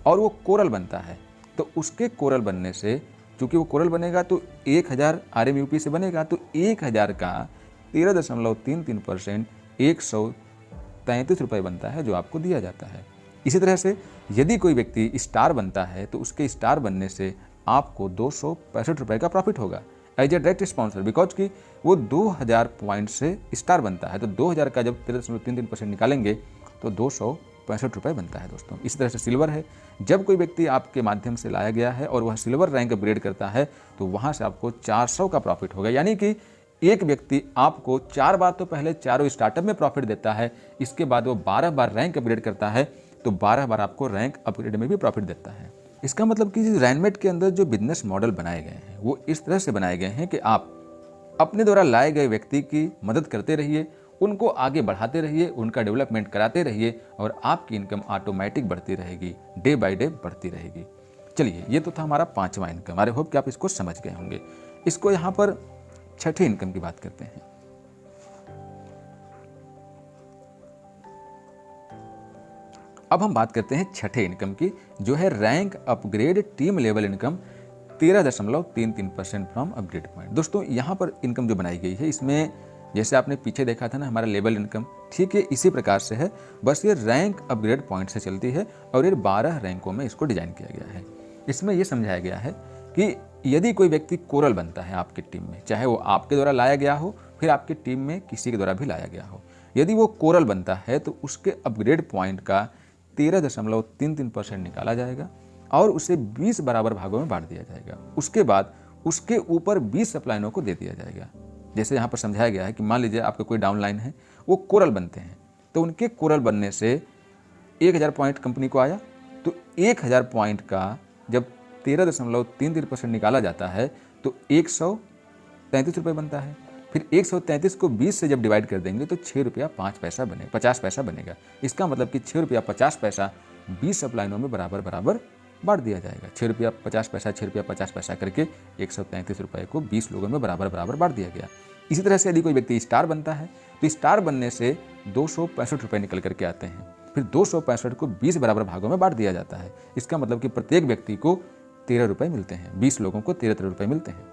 और वो कोरल बनता है, तो उसके कोरल बनने से, चूँकि वो कोरल बनेगा तो 1000 RMUP से बनेगा, तो 1000 का 13.33% 133 रुपये बनता है, जो आपको दिया जाता है। इसी तरह से यदि कोई व्यक्ति स्टार बनता है तो उसके स्टार बनने से आपको 265 रुपये का प्रॉफिट होगा as a direct sponsor, because कि वो 2000 पॉइंट से स्टार बनता है। तो 2000 का जब 13.33% निकालेंगे तो 265 रुपये बनता है दोस्तों। इसी तरह से सिल्वर है, जब कोई व्यक्ति आपके माध्यम से लाया गया है और वह सिल्वर रैंक अपग्रेड करता है तो वहाँ से आपको 400 का प्रॉफिट होगा। यानी कि एक व्यक्ति आपको 4 बार, तो पहले चारों स्टार्टअप में प्रॉफिट देता है, इसके बाद वो 12 बार रैंक अपग्रेड करता है, तो 12 बार आपको रैंक अपग्रेड में भी प्रॉफिट देता है। इसका मतलब कि रैनमेट के अंदर जो बिजनेस मॉडल बनाए गए हैं वो इस तरह से बनाए गए हैं कि आप अपने द्वारा लाए गए व्यक्ति की मदद करते रहिए, उनको आगे बढ़ाते रहिए, उनका डेवलपमेंट कराते रहिए और आपकी इनकम ऑटोमेटिक बढ़ती रहेगी, डे बाय डे बढ़ती रहेगी। चलिए, ये तो था हमारा 5वां इनकम। आई होप कि आप इसको समझ गए होंगे। इसको यहाँ पर 6ठी इनकम की बात करते हैं। अब हम बात करते हैं 6ठे इनकम की, जो है rank upgrade team level income 13.33% from upgrade point. दोस्तों, यहाँ पर इनकम जो बनाई गई है, इसमें जैसे आपने पीछे देखा था ना हमारा लेवल इनकम, ठीक है इसी प्रकार से है, बस ये रैंक अपग्रेड पॉइंट से चलती है और ये 12 रैंकों में इसको डिजाइन किया गया है। इसमें यह समझाया गया है कि यदि कोई व्यक्ति कोरल बनता है आपकी टीम में, चाहे वो आपके द्वारा लाया गया हो, फिर आपकी टीम में किसी के द्वारा भी लाया गया हो, यदि वो कोरल बनता है तो उसके अपग्रेड पॉइंट का 13.33% निकाला जाएगा और उसे 20 बराबर भागों में बांट दिया जाएगा। उसके बाद उसके ऊपर 20 अपलाइनों को दे दिया जाएगा। जैसे यहाँ पर समझाया गया है कि मान लीजिए आपके कोई डाउनलाइन है, वो कोरल बनते हैं, तो उनके कोरल बनने से 1000 पॉइंट कंपनी को आया, तो 1000 पॉइंट का जब 13.33% निकाला जाता है तो 133 रुपये बनता है। फिर 133 को 20 से जब डिवाइड कर देंगे तो 6 रुपया 5 पैसा बनेगा, 50 पैसा बनेगा। इसका मतलब कि 6 रुपया 50 पैसा 20 अपलाइनों में बराबर बराबर बांट दिया जाएगा। 6 रुपया 50 पैसा 6 रुपया 50 पैसा करके 133 रुपये को 20 लोगों में बराबर बराबर बांट दिया गया। इसी तरह से यदि कोई व्यक्ति स्टार बनता है तो स्टार बनने से 265 रुपये निकल करके आते हैं, फिर 265 को 20 बराबर भागों में बांट दिया जाता है। इसका मतलब कि प्रत्येक व्यक्ति को 13 रुपये मिलते हैं, 20 लोगों को 13 रुपये मिलते हैं।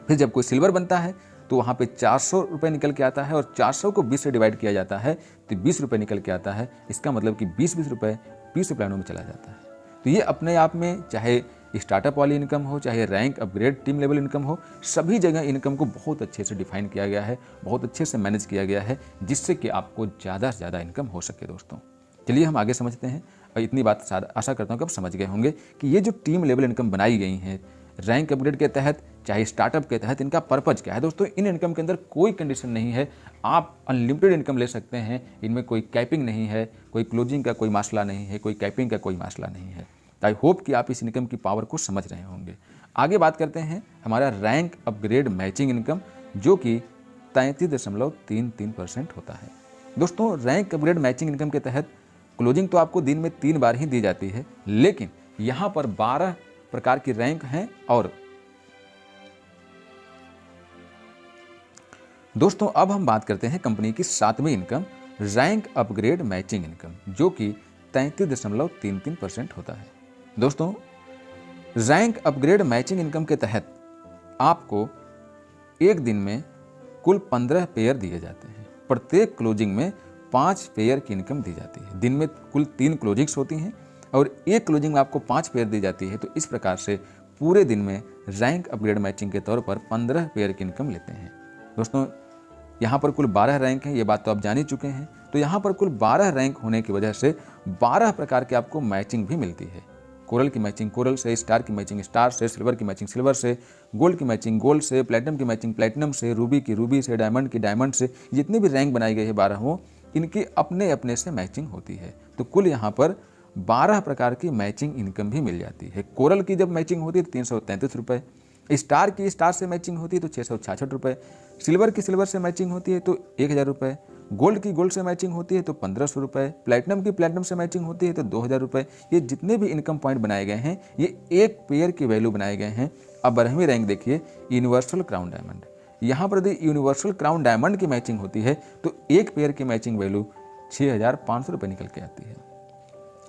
फिर जब कोई सिल्वर बनता है तो वहाँ पे 400 रुपये निकल के आता है और 400 को 20 से डिवाइड किया जाता है तो 20 रुपये निकल के आता है। इसका मतलब कि 20 रुपये 20 प्लानों में चला जाता है। तो ये अपने आप में, चाहे स्टार्टअप वाली इनकम हो, चाहे rank upgrade team level income हो, सभी जगह इनकम को बहुत अच्छे से डिफाइन किया गया है, बहुत अच्छे से मैनेज किया गया है, जिससे कि आपको ज़्यादा से ज़्यादा इनकम हो सके। दोस्तों, चलिए हम आगे समझते हैं। और इतनी बात आशा करता हूँ कि आप समझ गए होंगे कि ये जो टीम लेवल इनकम बनाई गई हैं रैंक अपग्रेड के तहत, चाहे स्टार्टअप के तहत, इनका पर्पज क्या है। दोस्तों, इन इनकम के अंदर कोई कंडीशन नहीं है, आप अनलिमिटेड इनकम ले सकते हैं। इनमें कोई कैपिंग नहीं है, कोई क्लोजिंग का कोई मसला नहीं है, कोई कैपिंग का कोई मसला नहीं है। आई होप कि आप इस इनकम की पावर को समझ रहे होंगे। आगे बात करते हैं हमारा रैंक अपग्रेड मैचिंग इनकम, जो कि 33.33% होता है। दोस्तों रैंक अपग्रेड मैचिंग इनकम के तहत क्लोजिंग तो आपको दिन में 3 बार ही दी जाती है, लेकिन यहाँ पर 12 प्रकार की रैंक हैं। और दोस्तों अब हम बात करते हैं कंपनी की 7वीं income, rank upgrade matching income, जो कि 33.33% होता है। दोस्तों रैंक अपग्रेड मैचिंग इनकम के तहत आपको एक दिन में कुल 15 पेयर दिए जाते हैं। प्रत्येक क्लोजिंग में 5 पेयर की इनकम दी जाती है। दिन में कुल 3 क्लोजिंग्स होती हैं और एक क्लोजिंग में आपको 5 पेयर दी जाती है। तो इस प्रकार से पूरे दिन में रैंक अपग्रेड मैचिंग के तौर पर 15 पेयर की इनकम लेते हैं। दोस्तों यहाँ पर कुल 12 रैंक हैं, ये बात तो आप जान ही चुके हैं। तो यहाँ पर कुल 12 रैंक होने की वजह से 12 प्रकार की आपको मैचिंग भी मिलती है। कोरल की मैचिंग कोरल से, स्टार की मैचिंग स्टार से, सिल्वर की मैचिंग सिल्वर से, गोल्ड की मैचिंग गोल्ड से, प्लैटिनम की मैचिंग प्लैटिनम से, रूबी की रूबी से, डायमंड की डायमंड से। जितनी भी रैंक बनाई गई है 12 हो, इनकी अपने अपने से मैचिंग होती है। तो कुल यहाँ पर 12 प्रकार की मैचिंग इनकम भी मिल जाती है। कोरल की जब मैचिंग होती है तो 333 रुपये, स्टार की स्टार से मैचिंग होती है तो 666 रुपये, सिल्वर की सिल्वर से मैचिंग होती है तो 1000 रुपये, गोल्ड की गोल्ड से मैचिंग होती है तो 1500 रुपये, प्लैटिनम की प्लैटिनम से मैचिंग होती है तो 2000 रुपये। ये जितने भी इनकम पॉइंट बनाए गए हैं ये एक पेयर की वैल्यू बनाए गए हैं। अब 12वीं रैंक देखिए, यूनिवर्सल क्राउन डायमंड। यहाँ पर यदि यूनिवर्सल क्राउन डायमंड की मैचिंग होती है तो एक पेयर की मैचिंग वैल्यू 6500 रुपये निकल के आती है।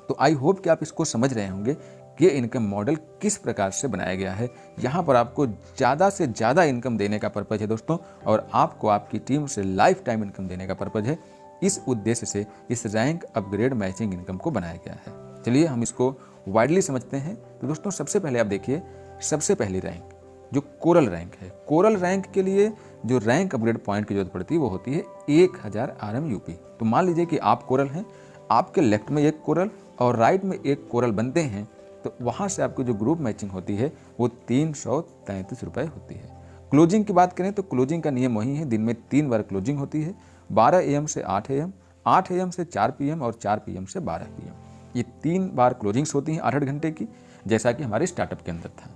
तो आई होप कि आप इसको समझ रहे होंगे कि इनकम मॉडल किस प्रकार से बनाया गया है। यहाँ पर आपको ज़्यादा से ज़्यादा इनकम देने का पर्पज़ है दोस्तों, और आपको आपकी टीम से लाइफ टाइम इनकम देने का पर्पज़ है। इस उद्देश्य से इस रैंक अपग्रेड मैचिंग इनकम को बनाया गया है। चलिए हम इसको वाइडली समझते हैं। तो दोस्तों सबसे पहले आप देखिए, सबसे पहली रैंक जो कोरल रैंक है, कोरल रैंक के लिए जो रैंक अपग्रेड पॉइंट की जरूरत पड़ती है वो होती है 1000 RMUP। तो मान लीजिए कि आप कोरल हैं, आपके लेफ्ट में एक कोरल और राइट में एक कोरल बनते हैं, तो वहाँ से आपको जो ग्रुप मैचिंग होती है वो 333 रुपये होती है। क्लोजिंग की बात करें तो क्लोजिंग का नियम वही है, दिन में 3 बार क्लोजिंग होती है, 12 AM से 8 AM, 8 AM से 4 PM और 4 PM से 12 PM। ये 3 बार क्लोजिंग्स होती हैं 8-8 घंटे की, जैसा कि हमारे स्टार्टअप के अंदर था।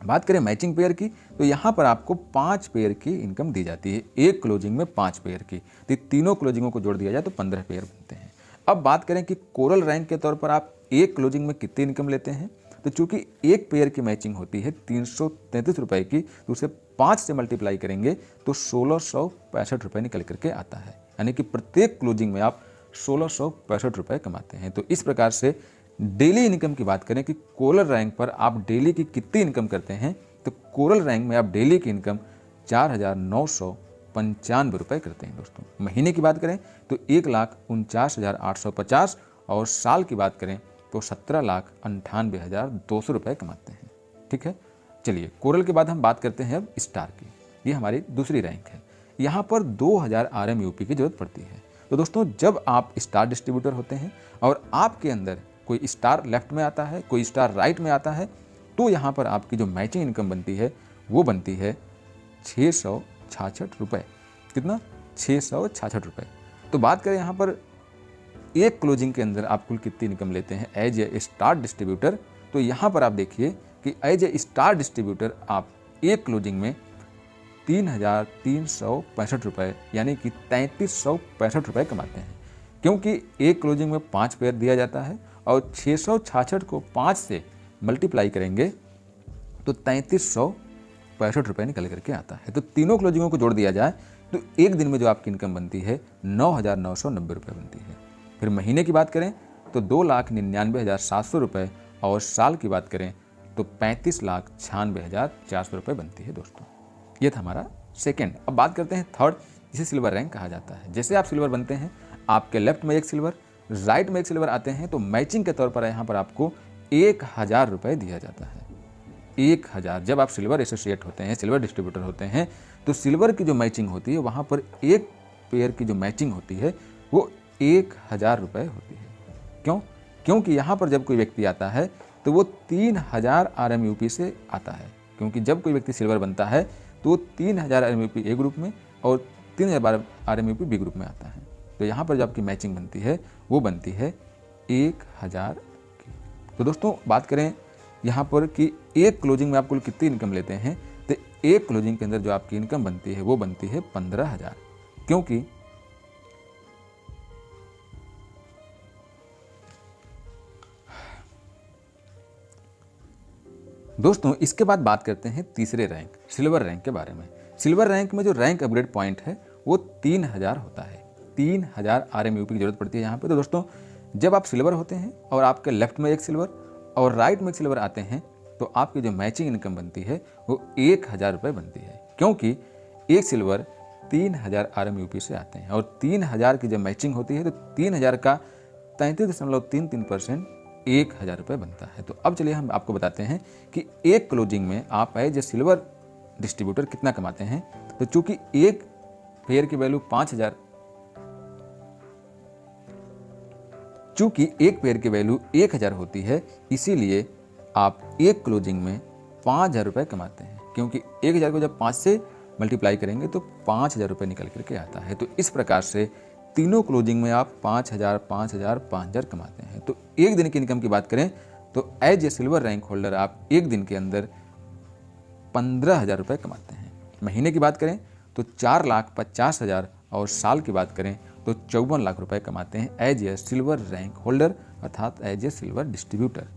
बात करें मैचिंग पेयर की तो यहाँ पर आपको 5 पेयर की इनकम दी जाती है। एक क्लोजिंग में 5 पेयर की, तो तीनों क्लोजिंगों को जोड़ दिया जाए तो 15 पेयर बनते हैं। अब बात करें कि कोरल रैंक के तौर पर आप एक क्लोजिंग में कितनी इनकम लेते हैं, तो चूंकि एक पेयर की मैचिंग होती है 333 रुपये की, तो उसे 5 से मल्टीप्लाई करेंगे तो 1665 रुपये निकल करके आता है। यानी कि प्रत्येक क्लोजिंग में आप 1665 रुपये कमाते हैं। तो इस प्रकार से डेली इनकम की बात करें कि कोरल रैंक पर आप डेली की कितनी इनकम करते हैं, तो कोरल रैंक में आप डेली की इनकम 4995 रुपये करते हैं दोस्तों। महीने की बात करें तो 1,49,850 और साल की बात करें तो 17,98,200 रुपये कमाते हैं। ठीक है, चलिए कोरल के बाद हम बात करते हैं अब स्टार की। ये हमारी दूसरी रैंक है। यहाँ पर 2000 RMUP की जरूरत पड़ती है। तो दोस्तों जब आप स्टार डिस्ट्रीब्यूटर होते हैं और आपके अंदर कोई स्टार लेफ्ट में आता है, कोई स्टार राइट में आता है, तो यहाँ पर आपकी जो मैचिंग इनकम बनती है वो बनती है 666 रुपये। कितना? 666 रुपये। तो बात करें यहाँ पर एक क्लोजिंग के अंदर आप कुल कितनी इनकम लेते हैं एज ए स्टार डिस्ट्रीब्यूटर, तो यहाँ पर आप देखिए कि एज ए स्टार डिस्ट्रीब्यूटर आप एक क्लोजिंग में 3,365 रुपये यानी कि 3,365 रुपये कमाते हैं। क्योंकि एक क्लोजिंग में 5 पेयर दिया जाता है और 666 को 5 से मल्टीप्लाई करेंगे तो 3,365 रुपये निकल करके आता है। तो तीनों क्लोजिंगों को जोड़ दिया जाए तो एक दिन में जो आपकी इनकम बनती है 9,990 रुपये बनती है। फिर महीने की बात करें तो 2,99,700 रुपये और साल की बात करें तो 35,96,400 रुपये बनती है दोस्तों। ये था हमारा सेकेंड। अब बात करते हैं थर्ड, जिसे सिल्वर रैंक कहा जाता है। जैसे आप सिल्वर बनते हैं, आपके लेफ्ट में एक सिल्वर, राइट में एक सिल्वर आते हैं, तो मैचिंग के तौर पर यहाँ पर आपको 1,000 रुपये दिया जाता है। 1,000। जब आप सिल्वर एसोसिएट होते हैं, सिल्वर डिस्ट्रीब्यूटर होते हैं, तो सिल्वर की जो मैचिंग होती है वहाँ पर एक पेयर की जो मैचिंग होती है वो 1,000 रुपये होती है। क्यों? क्योंकि यहाँ पर जब कोई व्यक्ति आता है तो वो 3,000 RMUP से आता है। क्योंकि जब कोई व्यक्ति सिल्वर बनता है तो 3,000 RMUP ए ग्रुप में और 3,000 RMUP बी ग्रुप में आता है। तो यहाँ पर जो आपकी मैचिंग बनती है वो बनती है 1,000 की। तो दोस्तों बात करें यहाँ पर कि एक क्लोजिंग में आप कुल कितनी इनकम लेते हैं, तो एक क्लोजिंग के अंदर जो आपकी इनकम बनती है वो बनती है 15,000। क्योंकि दोस्तों इसके बाद बात करते हैं तीसरे रैंक सिल्वर रैंक के बारे में। सिल्वर रैंक में जो रैंक अपग्रेड पॉइंट है वो 3000 होता है। 3000 RMUP की जरूरत पड़ती है यहाँ पे। तो दोस्तों जब आप सिल्वर होते हैं और आपके लेफ्ट में एक सिल्वर और राइट में एक सिल्वर आते हैं तो आपकी जो मैचिंग इनकम बनती है वो 1000 रुपये बनती है, क्योंकि एक सिल्वर 3000 RMUP से आते हैं और 3000 की जब मैचिंग होती है तो 3000 का 33.33% 1000 रुपये बनता है। तो अब चलिए हम आपको बताते हैं कि एक क्लोजिंग में आप एज ए सिल्वर डिस्ट्रीब्यूटर कितना कमाते हैं। तो चूंकि एक पेयर की वैल्यू 5000 चूंकि एक पेयर की वैल्यू 1000 होती है, इसीलिए आप एक क्लोजिंग में 5000 रुपये कमाते हैं, क्योंकि 1000 को जब 5 से मल्टीप्लाई करेंगे तो 5000 रुपये निकल करके आता है। तो इस प्रकार से तीनों क्लोजिंग में आप 5000 5000 5000 कमाते हैं। तो एक दिन की इनकम की बात करें तो as a silver rank holder आप एक दिन के अंदर 15,000 रुपये कमाते हैं। महीने की बात करें तो 4,50,000 और साल की बात करें तो 54 लाख रुपए कमाते हैं as a silver rank holder अर्थात एज ए सिल्वर डिस्ट्रीब्यूटर।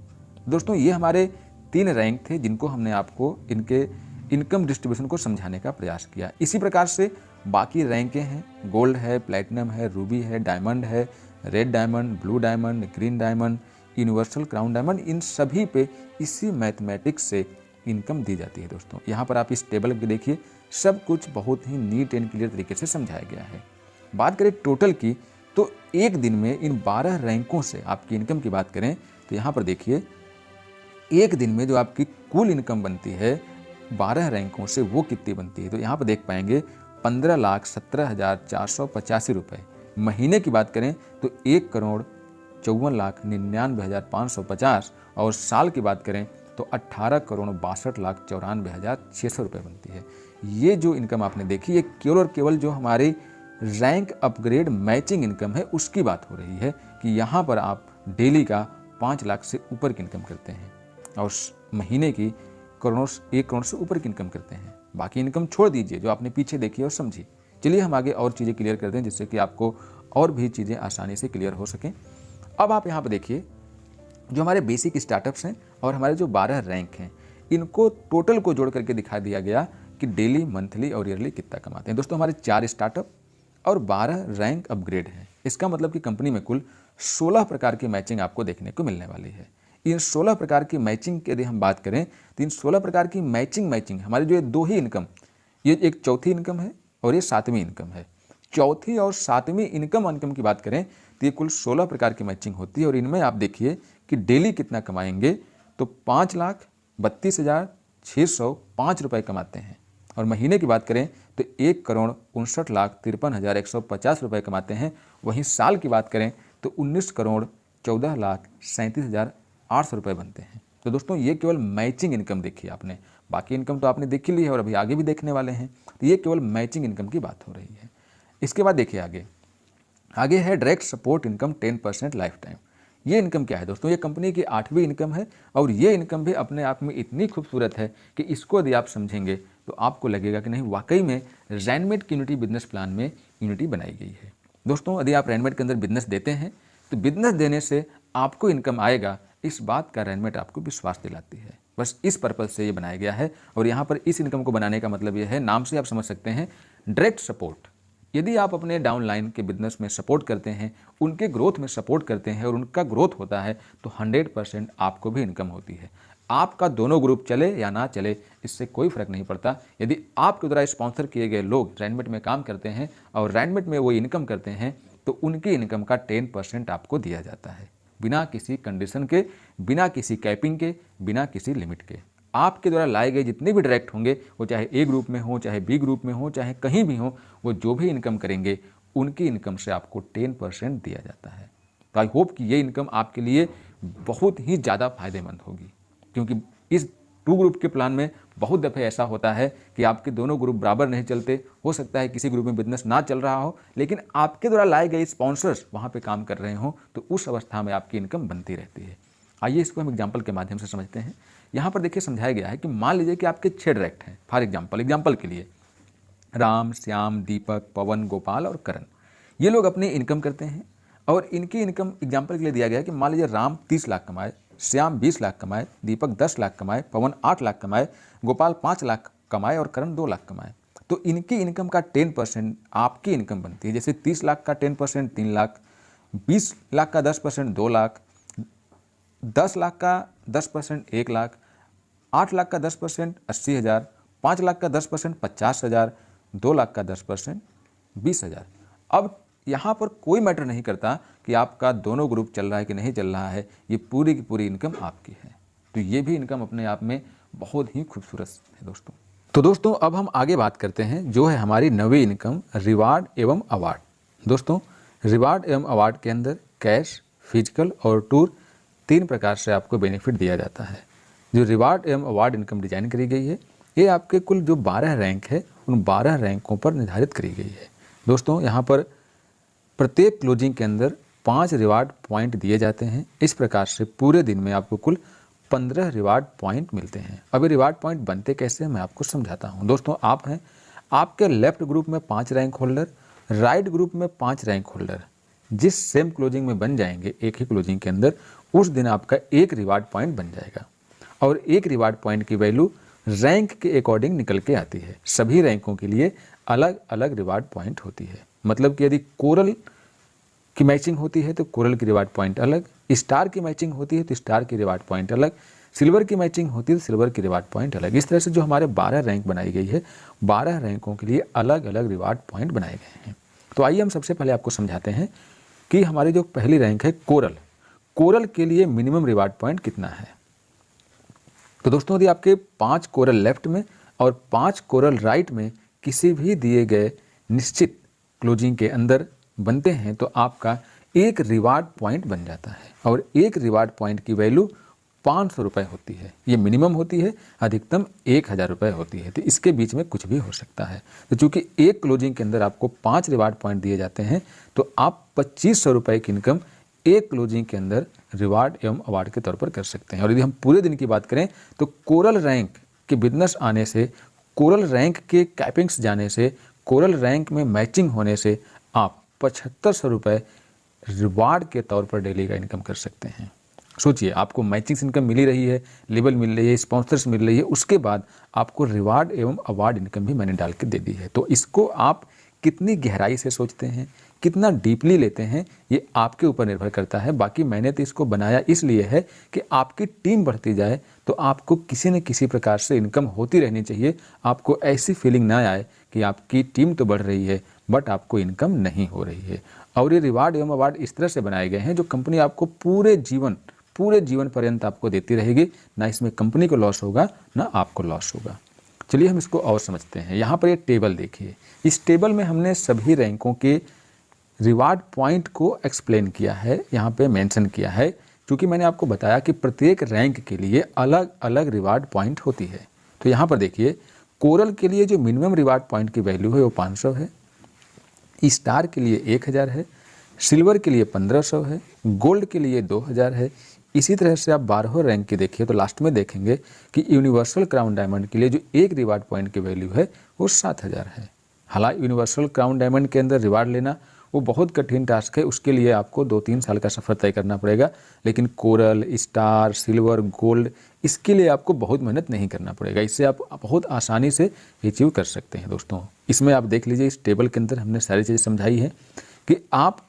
दोस्तों ये हमारे 3 रैंक थे जिनको हमने आपको इनके इनकम डिस्ट्रीब्यूशन को समझाने का प्रयास किया। इसी प्रकार से बाकी रैंकें हैं, गोल्ड है, प्लैटिनम है, रूबी है, डायमंड है, red diamond, blue diamond, green diamond, universal crown diamond, इन सभी पे इसी मैथमेटिक्स से इनकम दी जाती है। दोस्तों यहाँ पर आप इस टेबल को देखिए, सब कुछ बहुत ही नीट एंड क्लियर तरीके से समझाया गया है। बात करें टोटल की तो एक दिन में इन 12 रैंकों से आपकी इनकम की बात करें तो यहाँ पर देखिए एक दिन में जो आपकी कुल इनकम बनती है 12 रैंकों से वो कितनी बनती है। तो यहाँ पर देख पाएंगे 15,17,485 रुपये। महीने की बात करें तो 1,54,99,550 और साल की बात करें तो 18,62,94,600 रुपये बनती है। ये जो इनकम आपने देखी ये केवल और केवल जो हमारी रैंक अपग्रेड मैचिंग इनकम है उसकी बात हो रही है कि यहाँ पर आप डेली का 5 लाख से ऊपर की इनकम करते हैं और महीने की 1 करोड़ से ऊपर की इनकम करते हैं। बाकी इनकम छोड़ दीजिए जो आपने पीछे देखी और समझी। चलिए हम आगे और चीज़ें क्लियर करते हैं जिससे कि आपको और भी चीज़ें आसानी से क्लियर हो सकें। अब आप यहाँ पर देखिए जो हमारे बेसिक स्टार्टअप्स हैं और हमारे जो 12 रैंक हैं इनको टोटल को जोड़ करके दिखा दिया गया कि डेली, मंथली और ईयरली कितना कमाते हैं। दोस्तों हमारे 4 स्टार्टअप और 12 रैंक अपग्रेड है। इसका मतलब कि कंपनी में कुल 16 प्रकार की मैचिंग आपको देखने को मिलने वाली है। इन 16 प्रकार की मैचिंग की यदि हम बात करें तो इन 16 प्रकार की मैचिंग हमारी जो ये 2 ही इनकम, ये एक चौथी इनकम है और ये 7वीं इनकम है। चौथी और 7वीं इनकम की बात करें तो ये कुल 16 प्रकार की मैचिंग होती है और इनमें आप देखिए कि डेली कितना कमाएंगे तो 5,32,605 रुपये कमाते हैं और महीने की बात करें तो 1,59,53,150 रुपये कमाते हैं। वहीं साल की बात करें तो 19,14,37,800 रुपये बनते हैं। तो दोस्तों ये केवल मैचिंग इनकम देखी आपने, बाकी इनकम तो आपने देख ही ली है और अभी आगे भी देखने वाले हैं। तो ये केवल मैचिंग इनकम की बात हो रही है। इसके बाद देखिए आगे है direct support income 10% life time. ये इनकम क्या है दोस्तों? ये कंपनी की 8वीं इनकम है और ये इनकम भी अपने आप में इतनी खूबसूरत है कि इसको यदि आप समझेंगे तो आपको लगेगा कि नहीं वाकई में रैनमेट की यूनिटी बिजनेस प्लान में यूनिटी बनाई गई है। दोस्तों यदि आप रैनमेट के अंदर बिजनेस देते हैं तो बिजनेस देने से आपको इनकम आएगा, इस बात का रैनमेट आपको विश्वास दिलाती है। बस इस पर्पज़ से ये बनाया गया है और यहाँ पर इस इनकम को बनाने का मतलब ये है, नाम से आप समझ सकते हैं डायरेक्ट सपोर्ट। यदि आप अपने डाउनलाइन के बिजनेस में सपोर्ट करते हैं, उनके ग्रोथ में सपोर्ट करते हैं और उनका ग्रोथ होता है तो 100% आपको भी इनकम होती है। आपका दोनों ग्रुप चले या ना चले इससे कोई फर्क नहीं पड़ता। यदि आपके द्वारा स्पॉन्सर किए गए लोग रैनमेट में काम करते हैं और रैनमेट में वो इनकम करते हैं तो उनकी इनकम का 10% आपको दिया जाता है, बिना किसी कंडीशन के, बिना किसी कैपिंग के, बिना किसी लिमिट के। आपके द्वारा लाए गए जितने भी डायरेक्ट होंगे वो चाहे ए ग्रुप में हो, चाहे बी ग्रुप में हो, चाहे कहीं भी हो, वो जो भी इनकम करेंगे उनकी इनकम से आपको 10% दिया जाता है। तो आई होप कि ये इनकम आपके लिए बहुत ही ज़्यादा फायदेमंद होगी, क्योंकि इस 2 ग्रुप के प्लान में बहुत दफ़े ऐसा होता है कि आपके दोनों ग्रुप बराबर नहीं चलते। हो सकता है किसी ग्रुप में बिजनेस ना चल रहा हो लेकिन आपके द्वारा लाए गए स्पॉन्सर्स वहाँ पे काम कर रहे हों, तो उस अवस्था में आपकी इनकम बनती रहती है। आइए इसको हम एग्जाम्पल के माध्यम से समझते हैं। यहाँ पर देखिए समझाया गया है कि मान लीजिए कि आपके 6 डायरेक्ट हैं। फॉर एग्जाम्पल के लिए राम, श्याम, दीपक, पवन, गोपाल और करण, ये लोग अपनी इनकम करते हैं और इनकी इनकम एग्जाम्पल के लिए दिया गया है कि मान लीजिए राम 30 लाख कमाए, श्याम 20 लाख कमाए, दीपक 10 लाख कमाए, पवन 8 लाख कमाए, गोपाल 5 लाख कमाए और करण 2 लाख कमाए। तो इनकी इनकम का 10% आपकी इनकम बनती है। जैसे 30 लाख का 10% 3 लाख, 20 लाख का 10% 2 लाख, 10 लाख का 10% 1 लाख, 8 लाख का 10% 80,000, 5 लाख का 10% 50,000, 2 लाख का 10% 20,000। अब यहाँ पर कोई मैटर नहीं करता कि आपका दोनों ग्रुप चल रहा है कि नहीं चल रहा है, ये पूरी की पूरी इनकम आपकी है। तो ये भी इनकम अपने आप में बहुत ही खूबसूरत है दोस्तों। तो दोस्तों अब हम आगे बात करते हैं जो है हमारी नवी इनकम, रिवार्ड एवं अवार्ड। दोस्तों रिवार्ड एवं अवार्ड के अंदर कैश, फिजिकल और टूर 3 प्रकार से आपको बेनिफिट दिया जाता है। जो रिवार्ड एवं अवार्ड इनकम डिजाइन करी गई है, ये आपके कुल जो 12 रैंक है उन 12 रैंकों पर निर्धारित करी गई है। दोस्तों यहाँ पर प्रत्येक क्लोजिंग के अंदर 5 रिवार्ड पॉइंट दिए जाते हैं। इस प्रकार से पूरे दिन में आपको कुल 15 रिवार्ड पॉइंट मिलते हैं। अब ये रिवार्ड पॉइंट बनते कैसे हैं मैं आपको समझाता हूँ। दोस्तों आप हैं, आपके लेफ्ट ग्रुप में 5 रैंक होल्डर, राइट ग्रुप में 5 रैंक होल्डर जिस सेम क्लोजिंग में बन जाएंगे एक ही क्लोजिंग के अंदर, उस दिन आपका 1 रिवार्ड पॉइंट बन जाएगा। और 1 रिवार्ड पॉइंट की वैल्यू रैंक के अकॉर्डिंग निकल के आती है। सभी रैंकों के लिए अलग अलग रिवार्ड पॉइंट होती है। मतलब कि यदि कोरल की मैचिंग होती है तो कोरल की रिवार्ड पॉइंट अलग, स्टार की मैचिंग होती है तो स्टार की रिवार्ड पॉइंट अलग, सिल्वर की मैचिंग होती है तो सिल्वर की रिवार्ड पॉइंट अलग। इस तरह से जो हमारे 12 रैंक बनाई गई है, 12 रैंकों के लिए अलग अलग रिवार्ड पॉइंट बनाए गए हैं। तो आइए हम सबसे पहले आपको समझाते हैं कि हमारी जो पहली रैंक है कोरल, कोरल के लिए मिनिमम रिवार्ड पॉइंट कितना है। तो दोस्तों यदि आपके 5 कोरल लेफ्ट में और 5 कोरल राइट में किसी भी दिए गए निश्चित क्लोजिंग के अंदर बनते हैं तो आपका 1 रिवार्ड पॉइंट बन जाता है। और 1 रिवार्ड पॉइंट की वैल्यू 500 रुपये होती है। ये मिनिमम होती है, अधिकतम 1000 रुपये होती है। तो इसके बीच में कुछ भी हो सकता है। तो चूंकि एक क्लोजिंग के अंदर आपको 5 रिवार्ड पॉइंट दिए जाते हैं तो आप 2500 रुपये की इनकम एक क्लोजिंग के अंदर रिवार्ड एवं अवार्ड के तौर पर कर सकते हैं। और यदि हम पूरे दिन की बात करें तो कोरल रैंक के बिजनेस आने से, कोरल रैंक के कैपिंग्स जाने से, कोरल रैंक में मैचिंग होने से आप 7500 रुपये रिवार्ड के तौर पर डेली का इनकम कर सकते हैं। सोचिए, आपको मैचिंग्स इनकम मिली रही है, लेबल मिल रही है, स्पॉन्सर्स मिल रही है, उसके बाद आपको रिवार्ड एवं अवार्ड इनकम भी मैंने डाल के दे दी है। तो इसको आप कितनी गहराई से सोचते हैं, कितना डीपली लेते हैं, ये आपके ऊपर निर्भर करता है। बाकी मैंने तो इसको बनाया इसलिए है कि आपकी टीम बढ़ती जाए तो आपको किसी न किसी प्रकार से इनकम होती रहनी चाहिए। आपको ऐसी फीलिंग ना आए कि आपकी टीम तो बढ़ रही है बट आपको इनकम नहीं हो रही है। और ये रिवार्ड एवं अवार्ड इस तरह से बनाए गए हैं जो कंपनी आपको पूरे जीवन पर्यंत आपको देती रहेगी। ना इसमें कंपनी को लॉस होगा ना आपको लॉस होगा। चलिए हम इसको और समझते हैं। यहाँ पर ये टेबल देखिए, इस टेबल में हमने सभी रैंकों के रिवार्ड पॉइंट को एक्सप्लेन किया है, यहाँ पे मेंशन किया है, क्योंकि मैंने आपको बताया कि प्रत्येक रैंक के लिए अलग अलग रिवार्ड पॉइंट होती है। तो यहाँ पर देखिए, कोरल के लिए जो मिनिमम रिवार्ड पॉइंट की वैल्यू है वो 500 है, स्टार के लिए 1000 है, सिल्वर के लिए 1500 है, गोल्ड के लिए 2000 है। इसी तरह से आप 12 रैंक की देखिए तो लास्ट में देखेंगे कि यूनिवर्सल क्राउन डायमंड के लिए जो एक रिवार्ड पॉइंट की वैल्यू है वो 7000 है। हालांकि यूनिवर्सल क्राउन डायमंड के अंदर रिवार्ड लेना वो बहुत कठिन टास्क है, उसके लिए आपको 2-3 साल का सफ़र तय करना पड़ेगा। लेकिन कोरल, स्टार, सिल्वर, गोल्ड, इसके लिए आपको बहुत मेहनत नहीं करना पड़ेगा। इससे आप बहुत आसानी से अचीव कर सकते हैं। दोस्तों इसमें आप देख लीजिए, इस टेबल के अंदर हमने सारी चीज़ें समझाई है कि आप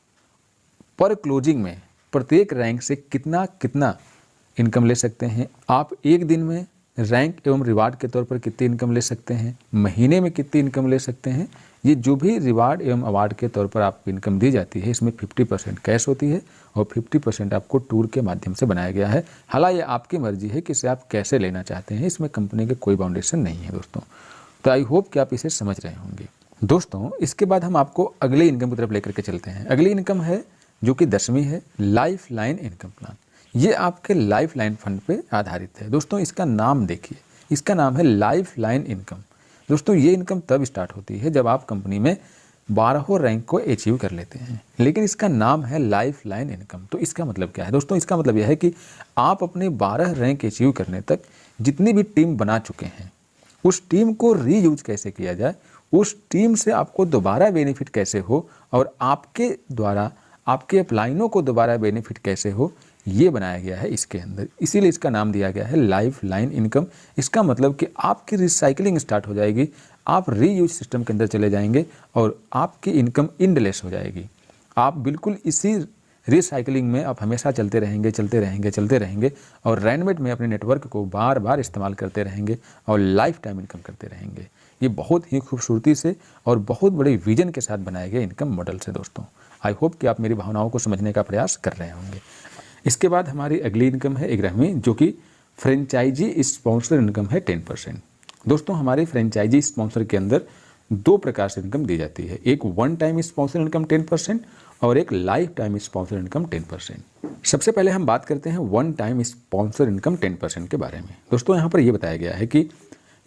पर क्लोजिंग में प्रत्येक रैंक से कितना कितना इनकम ले सकते हैं। आप एक दिन में रैंक एवं रिवार्ड के तौर पर कितनी इनकम ले सकते हैं, महीने में कितनी इनकम ले सकते हैं। ये जो भी रिवार्ड एवं अवार्ड के तौर पर आपको इनकम दी जाती है, इसमें 50% कैश होती है और 50% आपको टूर के माध्यम से बनाया गया है। हालांकि ये आपकी मर्जी है कि इसे आप कैसे लेना चाहते हैं, इसमें कंपनी के कोई बाउंडेशन नहीं है दोस्तों। तो आई होप कि आप इसे समझ रहे होंगे। दोस्तों इसके बाद हम आपको अगले इनकम की तरफ लेकर के चलते हैं। अगली इनकम है जो कि 10वीं है, लाइफ लाइन इनकम प्लान। ये आपके लाइफ लाइन फंड पे आधारित है। दोस्तों इसका नाम देखिए, इसका नाम है लाइफ लाइन इनकम। दोस्तों ये इनकम तब स्टार्ट होती है जब आप कंपनी में 12 रैंक को अचीव कर लेते हैं, लेकिन इसका नाम है लाइफ लाइन इनकम। तो इसका मतलब क्या है दोस्तों? इसका मतलब यह है कि आप अपने 12 रैंक अचीव करने तक जितनी भी टीम बना चुके हैं, उस टीम को रीयूज कैसे किया जाए, उस टीम से आपको दोबारा बेनिफिट कैसे हो और आपके द्वारा आपके अपलाइनों को दोबारा बेनिफिट कैसे हो, ये बनाया गया है इसके अंदर, इसीलिए इसका नाम दिया गया है लाइफ लाइन इनकम। इसका मतलब कि आपकी रिसाइकलिंग स्टार्ट हो जाएगी, आप रीयूज सिस्टम के अंदर चले जाएंगे और आपकी इनकम इंडलेस हो जाएगी। आप बिल्कुल इसी रिसाइकलिंग में आप हमेशा चलते रहेंगे और रैनमेट में अपने नेटवर्क को बार बार इस्तेमाल करते रहेंगे और लाइफ टाइम इनकम करते रहेंगे। ये बहुत ही खूबसूरती से और बहुत बड़े विजन के साथ बनाए गए इनकम मॉडल से दोस्तों। आई होप कि आप मेरी भावनाओं को समझने का प्रयास कर रहे होंगे। इसके बाद हमारी अगली इनकम है 11वीं, जो कि फ्रेंचाइजी स्पॉन्सर इनकम है 10%। दोस्तों हमारे फ्रेंचाइजी स्पॉन्सर के अंदर दो प्रकार से इनकम दी जाती है, एक वन टाइम स्पॉन्सर इनकम 10% और एक लाइफ टाइम स्पॉन्सर इनकम 10%। सबसे पहले हम बात करते हैं वन टाइम स्पॉन्सर इनकम 10% के बारे में। दोस्तों यहाँ पर यह बताया गया है कि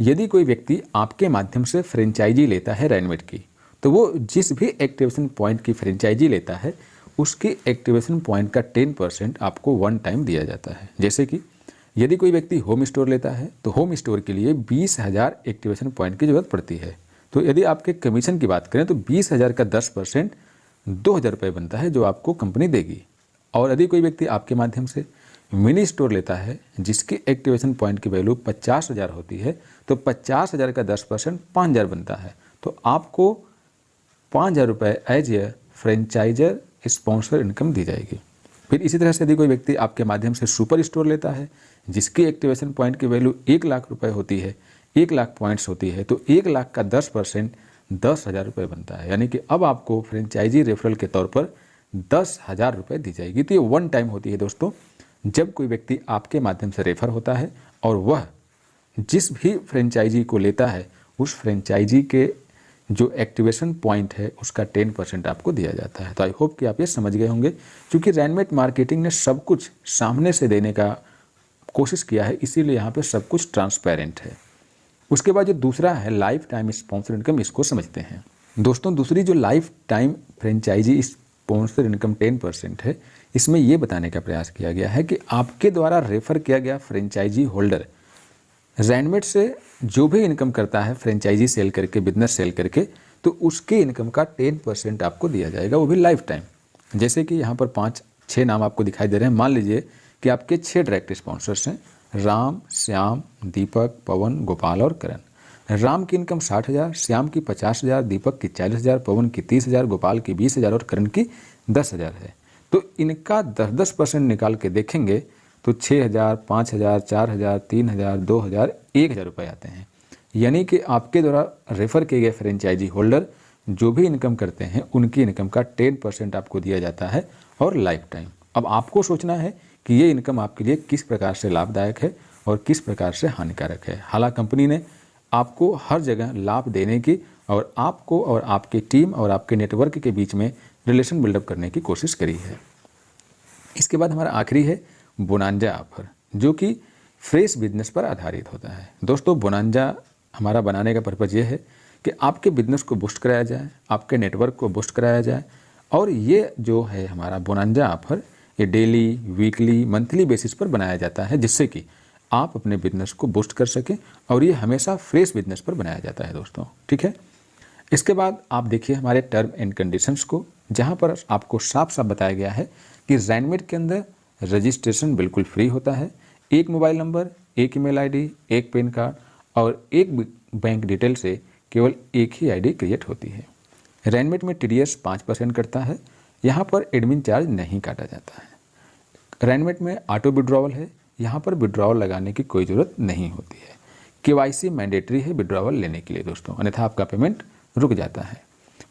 यदि कोई व्यक्ति आपके माध्यम से फ्रेंचाइजी लेता है रैनमेट की, तो वो जिस भी एक्टिवेशन पॉइंट की फ्रेंचाइजी लेता है उसकी एक्टिवेशन पॉइंट का 10% आपको वन टाइम दिया जाता है। जैसे कि यदि कोई व्यक्ति होम स्टोर लेता है तो होम स्टोर के लिए 20,000 एक्टिवेशन पॉइंट की जरूरत पड़ती है। तो यदि आपके कमीशन की बात करें तो 20,000 का 10% 2,000 रुपये बनता है जो आपको कंपनी देगी। और यदि कोई व्यक्ति आपके माध्यम से मिनी स्टोर लेता है जिसकी एक्टिवेशन पॉइंट की वैल्यू 50,000 होती है तो 50,000 का 10% 5,000 बनता है। तो आपको 5,000 रुपये as a franchiser sponsor income दी जाएगी। फिर इसी तरह से यदि कोई व्यक्ति आपके माध्यम से सुपर स्टोर लेता है जिसकी एक्टिवेशन पॉइंट की वैल्यू 1 लाख रुपए होती है, 1 लाख पॉइंट्स होती है, तो 1 लाख का 10% 10,000 रुपये बनता है। यानी कि अब आपको फ्रेंचाइजी रेफरल के तौर पर 10,000 रुपये दी जाएगी। तो ये वन टाइम होती है दोस्तों, जब कोई व्यक्ति आपके माध्यम से रेफर होता है और वह जिस भी फ्रेंचाइजी को लेता है उस फ्रेंचाइजी के जो एक्टिवेशन पॉइंट है उसका 10% आपको दिया जाता है। तो आई होप कि आप ये समझ गए होंगे। क्योंकि रैनमेट मार्केटिंग ने सब कुछ सामने से देने का कोशिश किया है, इसीलिए यहाँ पे सब कुछ ट्रांसपेरेंट है। उसके बाद जो दूसरा है लाइफ टाइम स्पॉन्सर इनकम, इसको समझते हैं। दोस्तों दूसरी जो life time franchise sponsor income 10% है, इसमें यह बताने का प्रयास किया गया है कि आपके द्वारा रेफर किया गया फ्रेंचाइजी होल्डर रैनमेट से जो भी इनकम करता है फ्रेंचाइजी सेल करके, बिजनेस सेल करके, तो उसके इनकम का 10% आपको दिया जाएगा, वो भी लाइफ टाइम। जैसे कि यहाँ पर 5-6 नाम आपको दिखाई दे रहे हैं। मान लीजिए कि आपके 6 डायरेक्ट स्पॉन्सर्स हैं, राम, श्याम, दीपक, पवन, गोपाल और करण। राम की इनकम 60,000, श्याम की 50,000, दीपक की 40,000, पवन की 30,000, गोपाल की 20,000 और करण की 10,000 है। तो इनका 10% निकाल के देखेंगे तो 6,000, 5,000, 4,000, 3,000, 2,000, 1,000 रुपये आते हैं। यानी कि आपके द्वारा रेफर किए गए फ्रेंचाइजी होल्डर जो भी इनकम करते हैं उनकी इनकम का 10% आपको दिया जाता है और लाइफ टाइम। अब आपको सोचना है कि ये इनकम आपके लिए किस प्रकार से लाभदायक है और किस प्रकार से हानिकारक है। हालांकि कंपनी ने आपको हर जगह लाभ देने की और आपको और आपकी टीम और आपके नेटवर्क के बीच में रिलेशन बिल्डअप करने की कोशिश करी है। इसके बाद हमारा आखिरी है बोनांजा ऑफर, जो कि फ्रेश बिजनेस पर आधारित होता है। दोस्तों बोनांजा हमारा बनाने का पर्पज़ ये है कि आपके बिजनेस को बूस्ट कराया जाए, आपके नेटवर्क को बूस्ट कराया जाए। और ये जो है हमारा बोनांजा ऑफर, ये डेली, वीकली, मंथली बेसिस पर बनाया जाता है, जिससे कि आप अपने बिजनेस को बूस्ट कर सकें। और ये हमेशा फ्रेश बिजनेस पर बनाया जाता है दोस्तों, ठीक है। इसके बाद आप देखिए हमारे टर्म एंड कंडीशंस को, जहाँ पर आपको साफ साफ बताया गया है कि रैनमेट के अंदर रजिस्ट्रेशन बिल्कुल फ्री होता है। एक मोबाइल नंबर, एक ईमेल आईडी, एक पैन कार्ड और एक बैंक डिटेल से केवल एक ही आईडी क्रिएट होती है। रैनमेट में TDS 5% कटता है, यहाँ पर एडमिन चार्ज नहीं काटा जाता है। रैनमेट में ऑटो विड्रॉवल है, यहाँ पर विड्रॉवल लगाने की कोई ज़रूरत नहीं होती है। KYC मैंडेटरी है विड्रॉवल लेने के लिए दोस्तों, अन्यथा आपका पेमेंट रुक जाता है।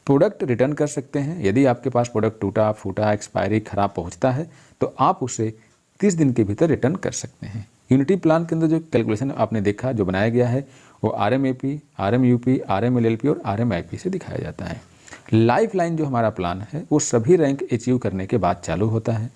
प्रोडक्ट रिटर्न कर सकते हैं, यदि आपके पास प्रोडक्ट टूटा फूटा, एक्सपायरी, खराब पहुंचता है तो आप उसे 30 दिन के भीतर रिटर्न कर सकते हैं। यूनिटी प्लान के अंदर जो कैलकुलेशन आपने देखा जो बनाया गया है वो RMAP, RMUP, RMLLP और RMIP से दिखाया जाता है। लाइफ लाइन जो हमारा प्लान है वो सभी रैंक अचीव करने के बाद चालू होता है।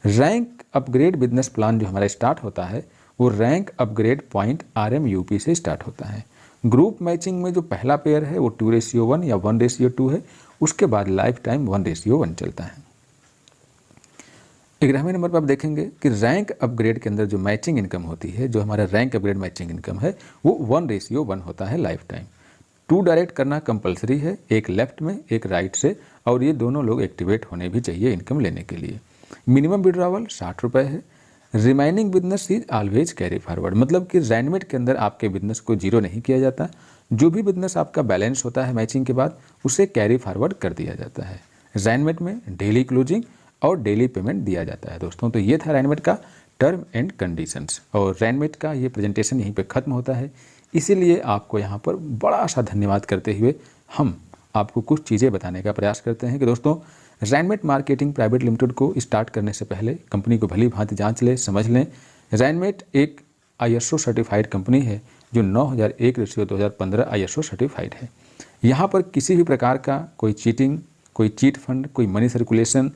रैंक अपग्रेड बिजनेस प्लान जो हमारा स्टार्ट होता है वो रैंक अपग्रेड पॉइंट RMUP से स्टार्ट होता है। ग्रुप मैचिंग में जो पहला पेयर है वो 2:1 या 1:2 है, उसके बाद लाइफ टाइम 1:1 चलता है। 11वें नंबर पर आप देखेंगे कि रैंक अपग्रेड के अंदर जो मैचिंग इनकम होती है, जो हमारा रैंक अपग्रेड मैचिंग इनकम है वो 1:1 होता है लाइफ टाइम। 2 डायरेक्ट करना कंपलसरी है, एक लेफ्ट में एक राइट से, और ये दोनों लोग एक्टिवेट होने भी चाहिए इनकम लेने के लिए। मिनिमम विड्रॉवल 60 रुपये है। Remaining business is always carry forward, मतलब कि रैनमेट के अंदर आपके बिजनेस को जीरो नहीं किया जाता, जो भी बिजनेस आपका बैलेंस होता है मैचिंग के बाद उसे कैरी फॉरवर्ड कर दिया जाता है। रैनमेट में डेली क्लोजिंग और डेली पेमेंट दिया जाता है दोस्तों। तो ये था रैनमेट का टर्म एंड कंडीशंस, और रैनमेट का ये प्रेजेंटेशन यहीं पे ख़त्म होता है। इसीलिए आपको यहाँ पर बड़ा सा धन्यवाद करते हुए हम आपको कुछ चीज़ें बताने का प्रयास करते हैं कि दोस्तों रैनमेट मार्केटिंग प्राइवेट लिमिटेड को स्टार्ट करने से पहले कंपनी को भली भांति जांच लें, समझ लें। रैनमेट एक ISO सर्टिफाइड कंपनी है जो 9001/2015 ISO सर्टिफाइड है। यहाँ पर किसी भी प्रकार का कोई चीटिंग, कोई चीट फंड, कोई मनी सर्कुलेशन,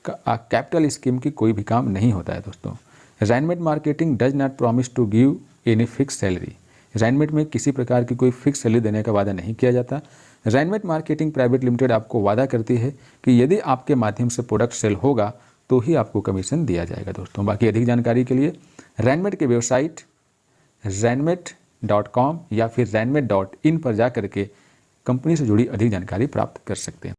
कैपिटल स्कीम की कोई भी काम नहीं होता है दोस्तों। Rainmate marketing does not promise to give any fix salary. Rainmate में किसी प्रकार की कोई फिक्स सैलरी देने का वादा नहीं किया जाता। रैनमेट मार्केटिंग प्राइवेट लिमिटेड आपको वादा करती है कि यदि आपके माध्यम से प्रोडक्ट सेल होगा तो ही आपको कमीशन दिया जाएगा दोस्तों। बाकी अधिक जानकारी के लिए रैनमेट की वेबसाइट ranmet.com या फिर ranmet.in पर जा करके कंपनी से जुड़ी अधिक जानकारी प्राप्त कर सकते हैं।